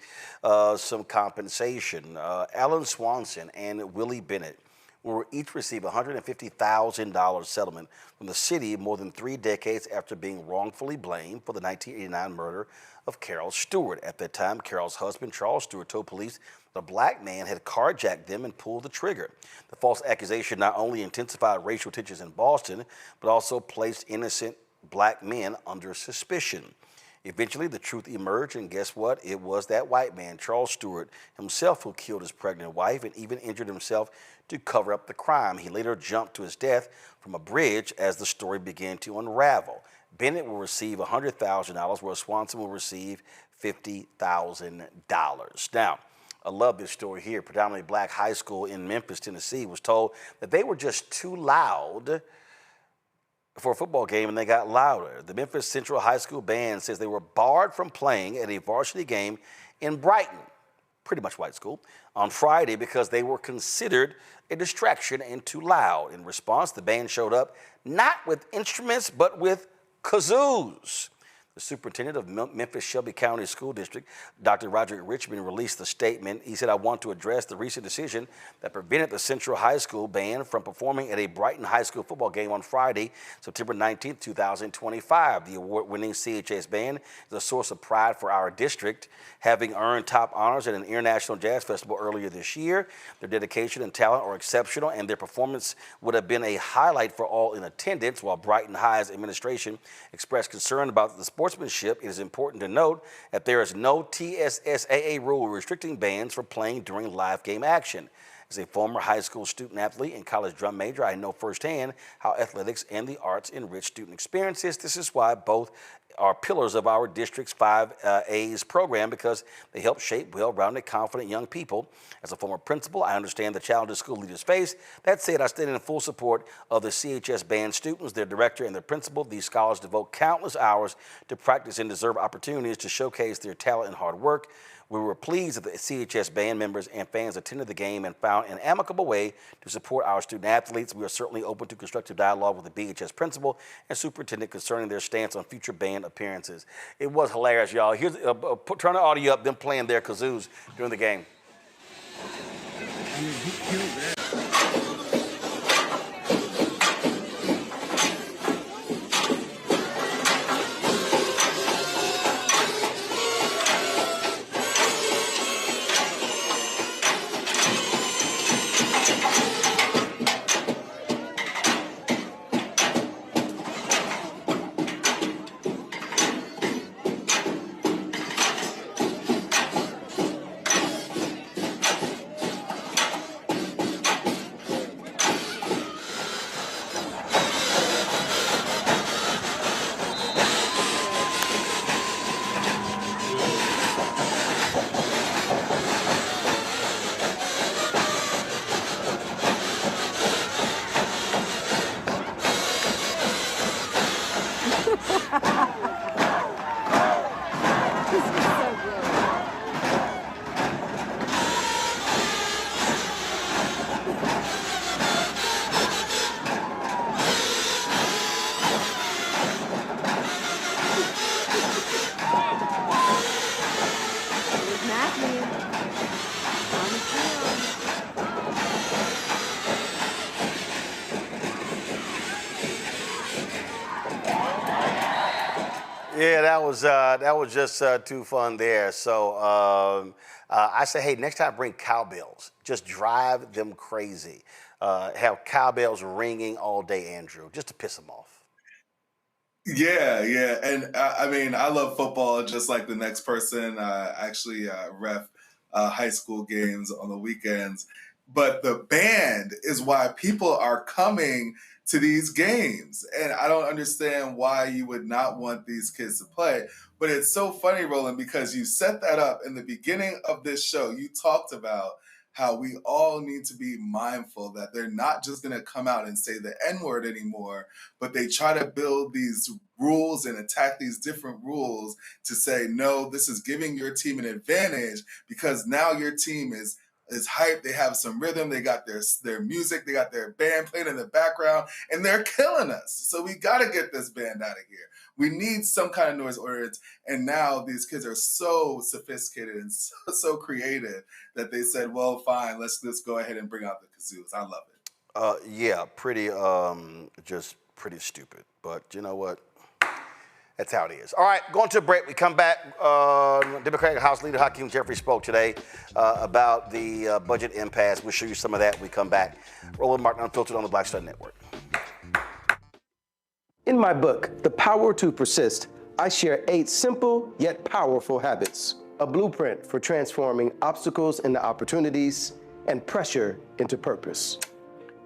some compensation. Alan Swanson and Willie Bennett will each receive a $150,000 settlement from the city more than 3 decades after being wrongfully blamed for the 1989 murder of Carol Stewart. At that time, Carol's husband, Charles Stewart, told police that a black man had carjacked them and pulled the trigger. The false accusation not only intensified racial tensions in Boston, but also placed innocent black men under suspicion. Eventually, the truth emerged, and guess what? It was that white man, Charles Stewart, himself who killed his pregnant wife and even injured himself to cover up the crime. He later jumped to his death from a bridge as the story began to unravel. Bennett will receive $100,000, where Swanson will receive $50,000. Now, I love this story here. Predominantly black high school in Memphis, Tennessee, was told that they were just too loud for a football game, and they got louder. The Memphis Central High School band says they were barred from playing at a varsity game in Brighton, pretty much white school, on Friday because they were considered a distraction and too loud. In response, the band showed up not with instruments, but with kazoos. The superintendent of Memphis Shelby County School District, Dr. Roderick Richmond, released a statement. He said, "I want to address the recent decision that prevented the Central High School band from performing at a Brighton High School football game on Friday, September 19th, 2025. The award-winning CHS band is a source of pride for our district, having earned top honors at an international jazz festival earlier this year. Their dedication and talent are exceptional, and their performance would have been a highlight for all in attendance." While Brighton High's administration expressed concern about the sport sportsmanship, it is important to note that there is no TSSAA rule restricting bans for playing during live game action. As a former high school student athlete and college drum major, I know firsthand how athletics and the arts enrich student experiences. This is why both are pillars of our district's 5A's program, because they help shape well-rounded, confident young people. As a former principal, I understand the challenges school leaders face. That said, I stand in full support of the CHS band students, their director, and their principal. These scholars devote countless hours to practice and deserve opportunities to showcase their talent and hard work. We were pleased that the CHS band members and fans attended the game and found an amicable way to support our student athletes. We are certainly open to constructive dialogue with the BHS principal and superintendent concerning their stance on future band appearances. It was hilarious, y'all. Here's turn the audio up, them playing their kazoos during the game. Yeah, that was just too fun there. So I say, hey, next time bring cowbells. Just drive them crazy. Have cowbells ringing all day, Andrew, just to piss them off. Yeah, yeah. And I mean, I love football just like the next person. Actually ref high school games on the weekends. But the band is why people are coming to these games. And I don't understand why you would not want these kids to play. But it's so funny, Roland, because you set that up in the beginning of this show. You talked about how we all need to be mindful that they're not just going to come out and say the N-word anymore, but they try to build these rules and attack these different rules to say, no, this is giving your team an advantage because now your team is hype. They have some rhythm. They got their music. They got their band playing in the background, and they're killing us. So we got to get this band out of here. We need some kind of noise ordinance. And now these kids are so sophisticated and so creative that they said, well, fine, let's go ahead and bring out the kazoos. I love it. Yeah, just pretty stupid. But you know what? That's how it is. All right, going to a break. We come back. Democratic House Leader Hakeem Jeffries spoke today about the budget impasse. We'll show you some of that when we come back. Roland Martin Unfiltered on the Black Star Network. In my book, The Power to Persist, I share 8 simple yet powerful habits, a blueprint for transforming obstacles into opportunities and pressure into purpose.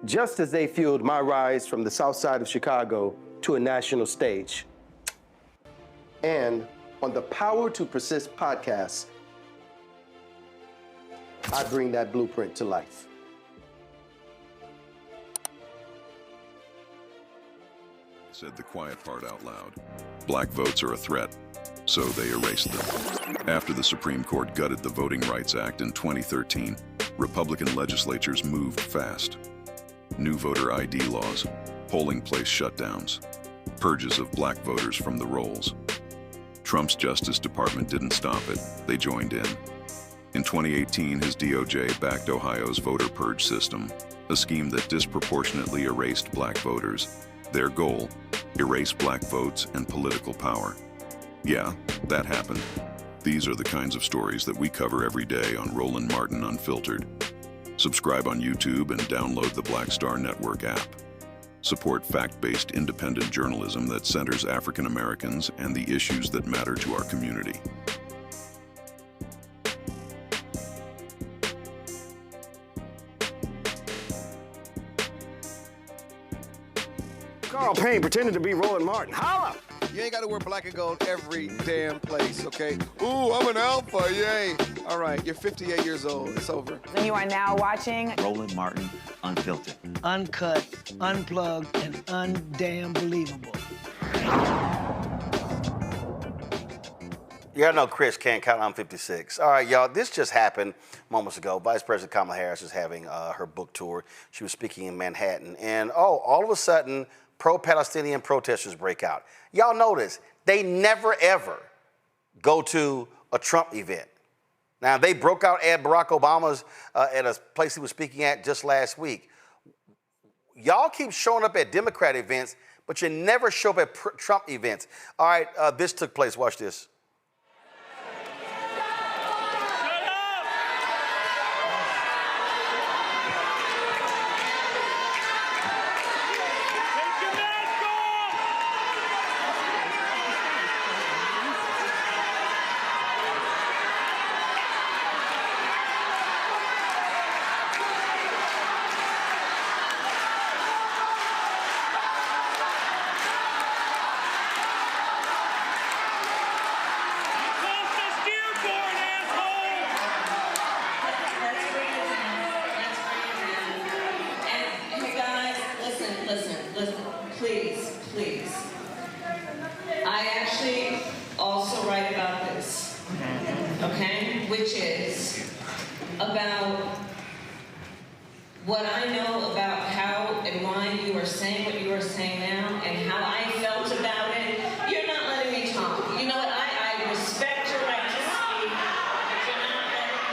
Just as they fueled my rise from the South Side of Chicago to a national stage. And on the Power to Persist podcast, I bring that blueprint to life. Said the quiet part out loud. Black votes are a threat, so they erased them. After the Supreme Court gutted the Voting Rights Act in 2013, Republican legislatures moved fast. New voter ID laws, polling place shutdowns, purges of black voters from the rolls. Trump's Justice Department didn't stop it, they joined in. In 2018, his DOJ backed Ohio's voter purge system, a scheme that disproportionately erased black voters. Their goal, erase black votes and political power. Yeah, that happened. These are the kinds of stories that we cover every day on Roland Martin Unfiltered. Subscribe on YouTube and download the Black Star Network app. Support fact-based independent journalism that centers African Americans and the issues that matter to our community. Carl Payne pretending to be Roland Martin. Holla! You ain't got to wear black and gold every damn place, okay? Ooh, I'm an alpha, yay. All right, you're 58 years old. It's over. And you are now watching Roland Martin Unfiltered. Uncut, unplugged, and undamn believable. Y'all know Chris can't count on 56. All right, y'all, this just happened moments ago. Vice President Kamala Harris is having her book tour. She was speaking in Manhattan, and all of a sudden, pro-Palestinian protesters break out. Y'all notice, they never, ever go to a Trump event. Now, they broke out at Barack Obama's at a place he was speaking at just last week. Y'all keep showing up at Democrat events, but you never show up at Trump events. All right, this took place. Watch this. About what I know about how and why you are saying what you are saying now and how I felt about it. You're not letting me talk. You know what? I respect your right to speak, but you're not letting me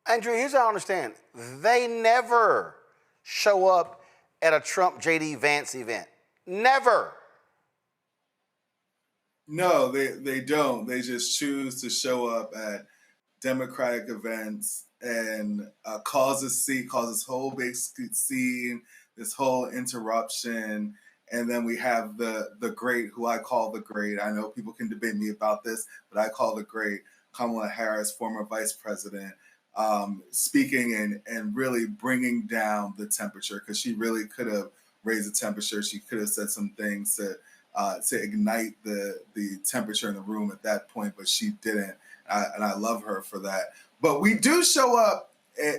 Andrew, here's how I understand. They never show up at a Trump J.D. Vance event. Never. No, they don't. They just choose to show up at Democratic events and cause this whole big scene, this whole interruption. And then we have the great, who I call the great. I know people can debate me about this, but I call the great Kamala Harris, former vice president, speaking and really bringing down the temperature, because she really could have raised the temperature. She could have said some things to ignite the temperature in the room at that point, but she didn't. And I love her for that. But we do show up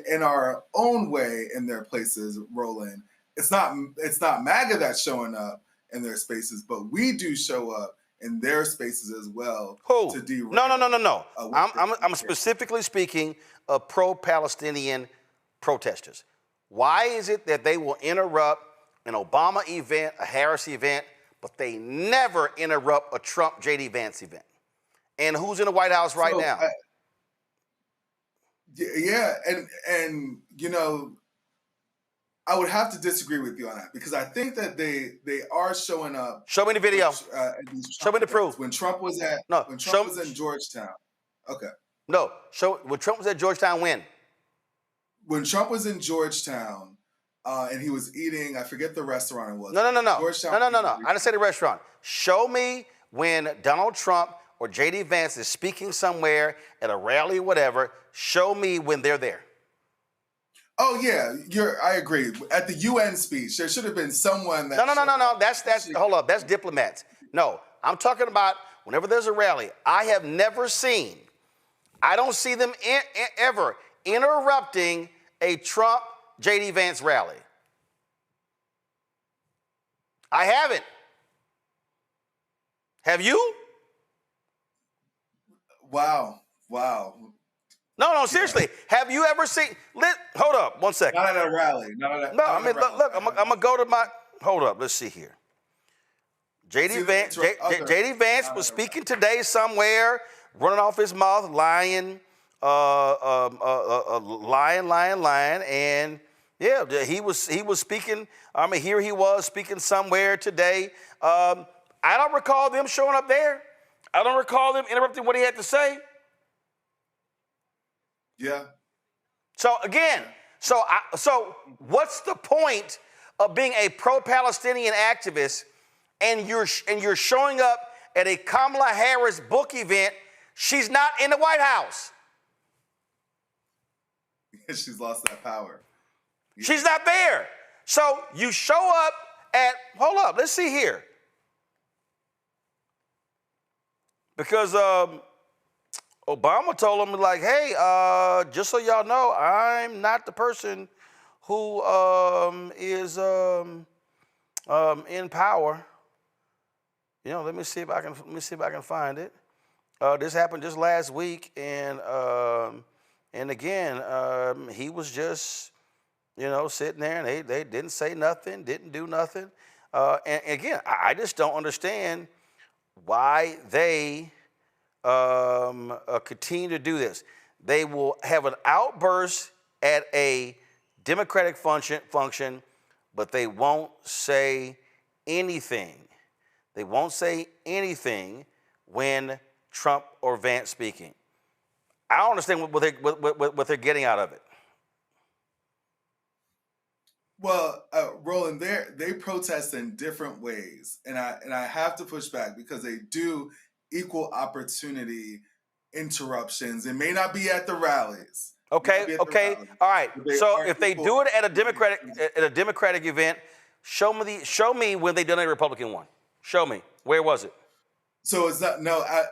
in our own way in their places, Roland. It's not MAGA that's showing up in their spaces, but we do show up in their spaces as well. Who? To derail. No. I'm specifically speaking of pro-Palestinian protesters. Why is it that they will interrupt an Obama event, a Harris event, but they never interrupt a Trump J.D. Vance event? And who's in the White House right now? And you know, I would have to disagree with you on that, because I think that they are showing up. Show me the video. Show me the proof. When Trump was at was in Georgetown. Okay. No. When Trump was at Georgetown, when? When Trump was in Georgetown, and he was eating, I forget the restaurant it was. No. Georgetown. No. I didn't say the restaurant. Show me when Donald Trump or J.D. Vance is speaking somewhere at a rally or whatever. Show me when they're there. Oh yeah, I agree. At the UN speech, there should have been someone that. No. That's hold up. That's diplomats. No, I'm talking about whenever there's a rally. I have never seen. I don't see them ever interrupting a Trump J.D. Vance rally. I haven't. Have you? Wow. No, seriously. Have you ever seen? Hold up, 1 second. Not at a rally. No, I mean, look. I'm gonna go to my. Hold up. Let's see here. J.D. Vance was speaking today somewhere, running off his mouth, lying, and yeah, he was speaking. I mean, here he was speaking somewhere today. I don't recall them showing up there. I don't recall them interrupting what he had to say. Yeah. So again, so what's the point of being a pro-Palestinian activist and you're showing up at a Kamala Harris book event? She's not in the White House. She's lost that power. She's not there. So you show up at, hold up, let's see here. Because Obama told him, like, hey, just so y'all know, I'm not the person who is in power. You know, let me see if I can find it. This happened just last week, and again, he was just, you know, sitting there, and they didn't say nothing, didn't do nothing. And again, I just don't understand why they continue to do this. They will have an outburst at a Democratic function, but they won't say anything. They won't say anything when Trump or Vance speaking. I don't understand what they're getting out of it. Well, Roland, they protest in different ways, and I have to push back because they do equal opportunity interruptions. It may not be at the rallies. Okay, all right. So if they do it at a Democratic event, show me when they done a Republican one. Show me. Where was it? So it's not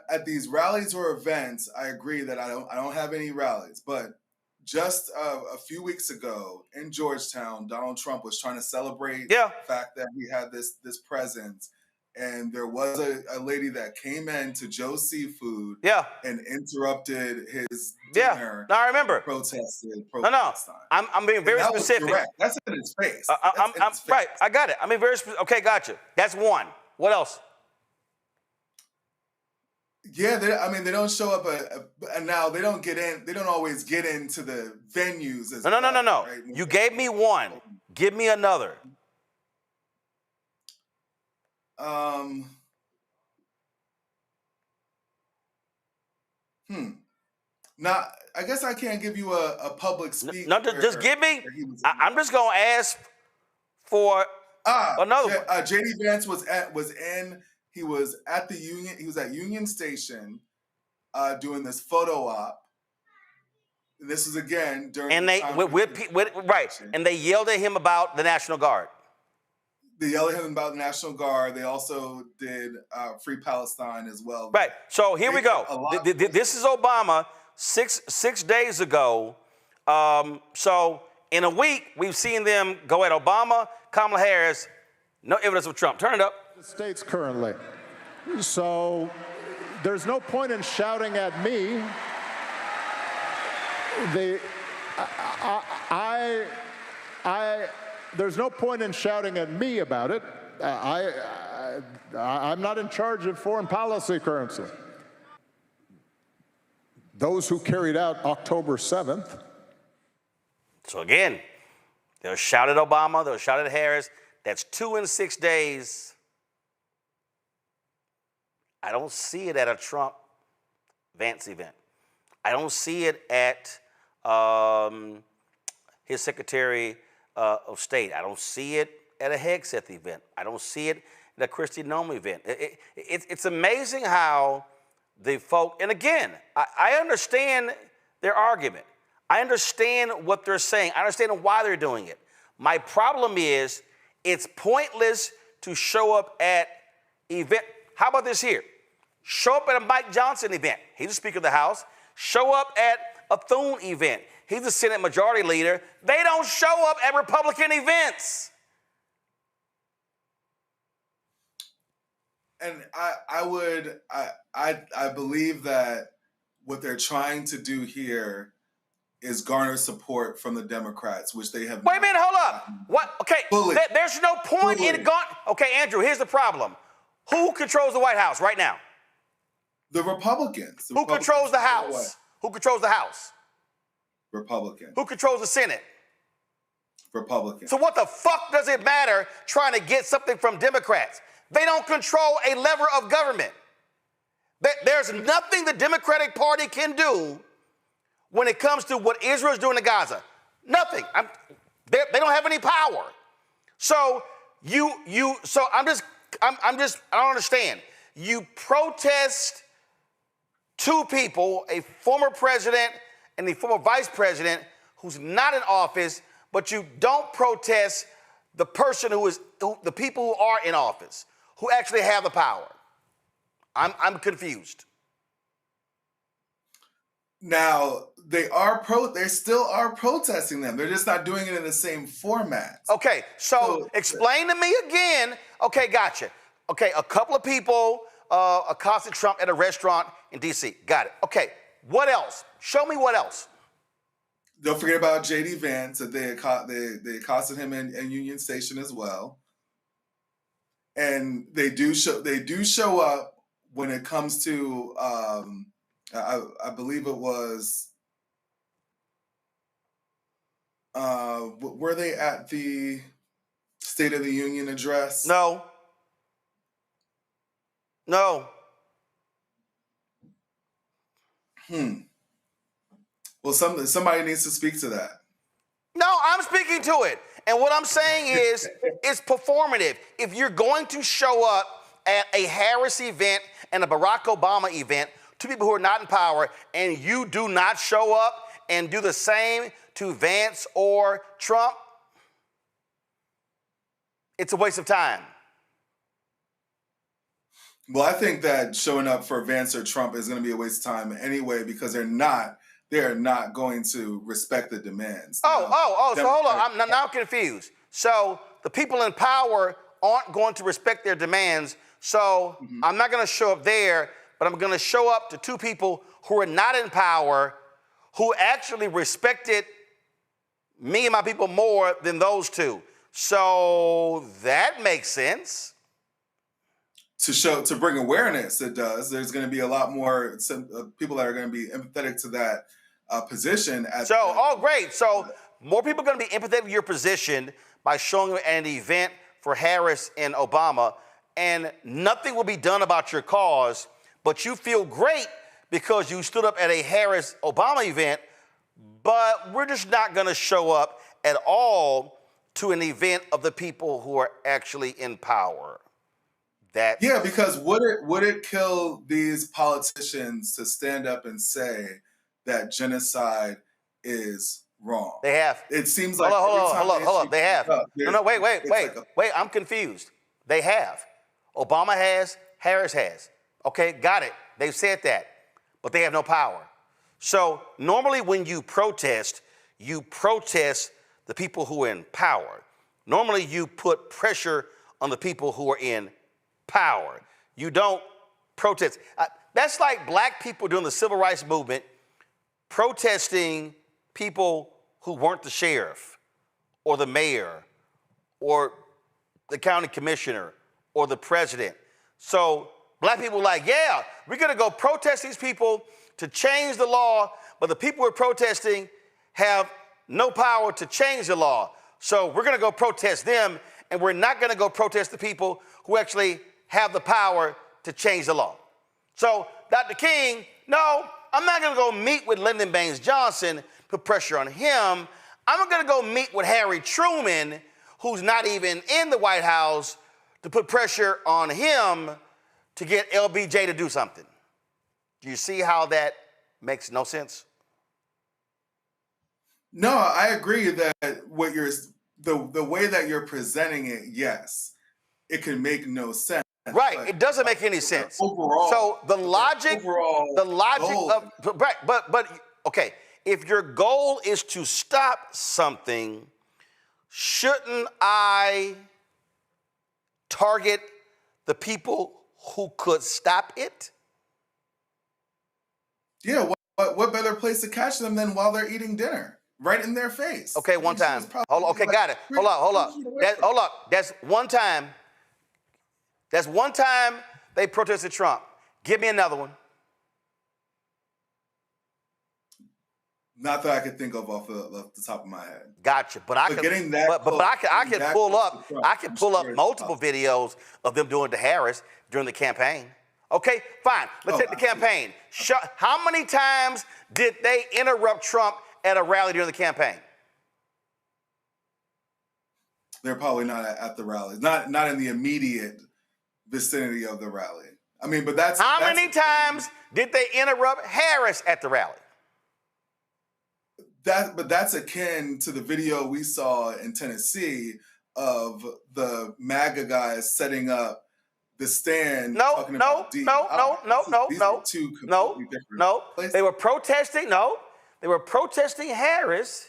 at these rallies or events. I agree that I don't have any rallies, but just a few weeks ago in Georgetown, Donald Trump was trying to celebrate the fact that he had this presence. And there was a lady that came in to Joe's Seafood and interrupted his dinner. No, I remember. Protested. No. I'm being very specific. That's in his face. Right, I got it. I mean, very specific. Okay, gotcha. That's one. What else? Yeah, they don't show up, and now they don't get in. They don't always get into the venues. No. Right? You gave me one. Give me another. Now, I guess I can't give you a public speech. No, just give me. I'm just gonna ask for another one. J.D. Vance was in. He was at the Union. He was at Union Station, doing this photo op. And this was again during. And they and they yelled at him about the National Guard. They yelled at him about the National Guard. They also did Free Palestine as well. Right. So here we go. This is Obama six days ago. So in a week, we've seen them go at Obama, Kamala Harris. No evidence of Trump. Turn it up. The states currently. So there's no point in shouting at me. There's no point in shouting at me about it. I'm not in charge of foreign policy currently. Those who carried out October 7th. So again, they'll shout at Obama, they'll shout at Harris. That's 2 in 6 days. I don't see it at a Trump Vance event. I don't see it at his Secretary of State. I don't see it at a Hegseth event. I don't see it at a Kristi Noem event. It's amazing how the folk, and again, I understand their argument. I understand what they're saying. I understand why they're doing it. My problem is it's pointless to show up at event. How about this here? Show up at a Mike Johnson event. He's the Speaker of the House. Show up at a Thune event. He's the Senate Majority Leader. They don't show up at Republican events. And I believe that what they're trying to do here is garner support from the Democrats, which they have. Wait a minute, hold up. What? Okay, there's no point in it. Okay, Andrew, here's the problem. Who controls the White House right now? The Republicans. Who controls the House? Who controls the House? Republicans. Who controls the Senate? Republicans. So what the fuck does it matter trying to get something from Democrats? They don't control a lever of government. There's nothing the Democratic Party can do when it comes to what Israel's doing to Gaza. Nothing. They don't have any power. So I don't understand. You protest two people, a former president and a former vice president who's not in office, but you don't protest the person the people who are in office, who actually have the power. I'm confused. Now, they still are protesting them. They're just not doing it in the same format. Okay, so explain to me again. Okay, gotcha. Okay, a couple of people accosted Trump at a restaurant in D.C. Got it. Okay, what else? Show me what else. Don't forget about J.D. Vance, that they accosted him in Union Station as well. And they do show up when it comes to I believe it was were they at the State of the Union address? No. Well, somebody needs to speak to that. No, I'm speaking to it. And what I'm saying is, it's performative. If you're going to show up at a Harris event and a Barack Obama event, two people who are not in power, and you do not show up and do the same to Vance or Trump, it's a waste of time. Well, I think that showing up for Vance or Trump is going to be a waste of time anyway, because they're not going to respect the demands. So hold on, I'm now confused. So the people in power aren't going to respect their demands, so I'm not going to show up there, but I'm going to show up to two people who are not in power, who actually respected me and my people more than those two. So that makes sense. To bring awareness, it does. There's going to be a lot more people that are going to be empathetic to that position. Great. So more people are going to be empathetic to your position by showing up at an event for Harris and Obama, and nothing will be done about your cause, but you feel great because you stood up at a Harris-Obama event, but we're just not going to show up at all to an event of the people who are actually in power. Yeah, because would it kill these politicians to stand up and say that genocide is wrong? They have. It seems like hold on. They have. Wait. I'm confused. They have. Obama has. Harris has. Okay, got it. They've said that, but they have no power. So normally when you protest the people who are in power. Normally you put pressure on the people who are in power. You don't protest. That's like black people during the civil rights movement protesting people who weren't the sheriff or the mayor or the county commissioner or the president. So black people are like, yeah, we're going to go protest these people to change the law, but the people we're protesting have no power to change the law. So we're going to go protest them, and we're not going to go protest the people who actually have the power to change the law. So Dr. King, no, I'm not going to go meet with Lyndon Baines Johnson, put pressure on him. I'm going to go meet with Harry Truman, who's not even in the White House, to put pressure on him to get LBJ to do something. Do you see how that makes no sense? No, I agree that what you're the way that you're presenting it, yes, it can make no sense. Right, it doesn't make any sense. Overall, so the logic of right, but okay, if your goal is to stop something, shouldn't I target the people who could stop it? Yeah, what better place to catch them than while they're eating dinner? Right in their face. Okay, one time. Hold on, okay, got it. Hold up. Hold up. That's one time. That's one time they protested Trump. Give me another one. Not that I could think of off the top of my head. Gotcha, but I can pull up multiple videos of them doing to Harris during the campaign. Okay, fine. Let's take the campaign. How many times did they interrupt Trump at a rally during the campaign? They're probably not at the rally. Not in the immediate vicinity of the rally. I mean, but that's how many times did they interrupt Harris at the rally? But that's akin to the video we saw in Tennessee of the MAGA guys setting up the stand. No. They were protesting. They were protesting Harris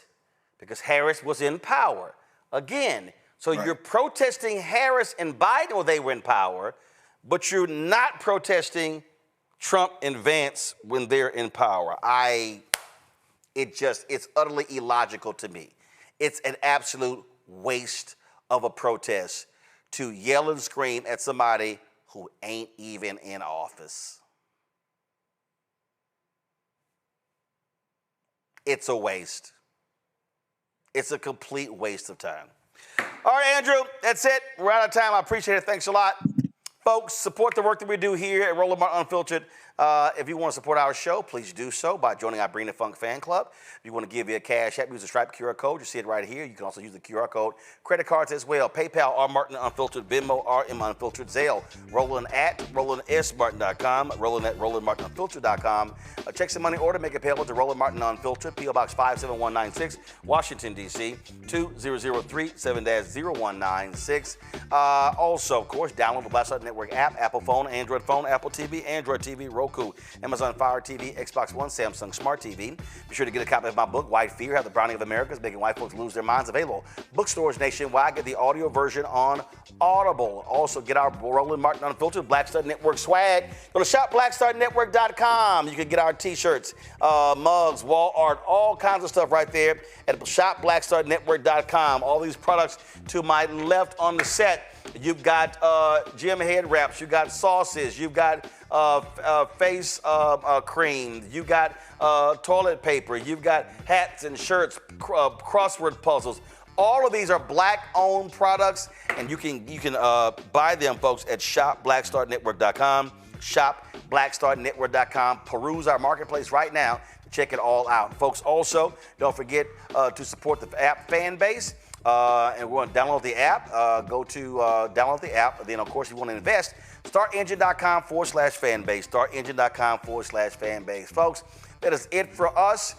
because Harris was in power. Again, so you're protesting Harris and Biden while they were in power, but you're not protesting Trump and Vance when they're in power. It's utterly illogical to me. It's an absolute waste of a protest to yell and scream at somebody who ain't even in office. It's a waste. It's a complete waste of time. All right, Andrew, that's it. We're out of time. I appreciate it. Thanks a lot. Folks, support the work that we do here at Roland Martin Unfiltered. If you want to support our show, please do so by joining our Bring the Funk fan club. If you want to give me a cash app, use the Stripe QR code. You see it right here. You can also use the QR code. Credit cards as well. PayPal, R Martin Unfiltered. Venmo, RM Unfiltered. Zelle, Roland at RolandSMartin.com. Roland at RolandMartinUnfiltered.com. Check some money order. Make it payable to Roland Martin Unfiltered. P.O. Box 57196, Washington, D.C. 20037 7-0196. Also, of course, download the Blackface Network app. Apple phone, Android phone, Apple TV, Android TV, Roku, Amazon Fire TV, Xbox One, Samsung Smart TV. Be sure to get a copy of my book, White Fear, How the Browning of America is Making White Folks Lose Their Minds. Available bookstores nationwide. Get the audio version on Audible. Also, get our Roland Martin Unfiltered Black Star Network swag. Go to shopblackstarnetwork.com. You can get our t-shirts, mugs, wall art, all kinds of stuff right there at shopblackstarnetwork.com. All these products to my left on the set. You've got gym head wraps, you've got sauces, you've got face cream, you've got toilet paper, you've got hats and shirts, crossword puzzles. All of these are Black-owned products, and you can buy them, folks, at shopblackstarnetwork.com. Shopblackstarnetwork.com. Peruse our marketplace right now to check it all out. Folks, also, don't forget to support the app Fanbase. And we're going to download the app. Go to download the app. Then, of course, if you want to invest, startengine.com/fanbase. Startengine.com/fanbase. Folks, that is it for us.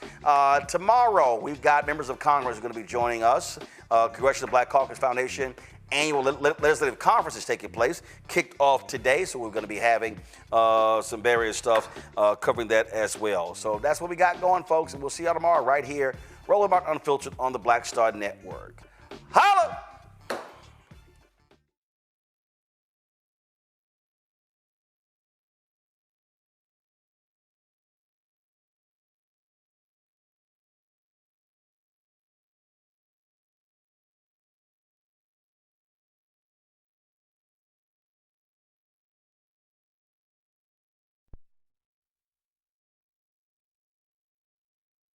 Tomorrow, we've got members of Congress who are going to be joining us. Congressional Black Caucus Foundation annual legislative conference is taking place, kicked off today, so we're going to be having some various stuff covering that as well. So that's what we got going, folks, and we'll see y'all tomorrow right here, Roland Martin Unfiltered on the Black Star Network. Holla!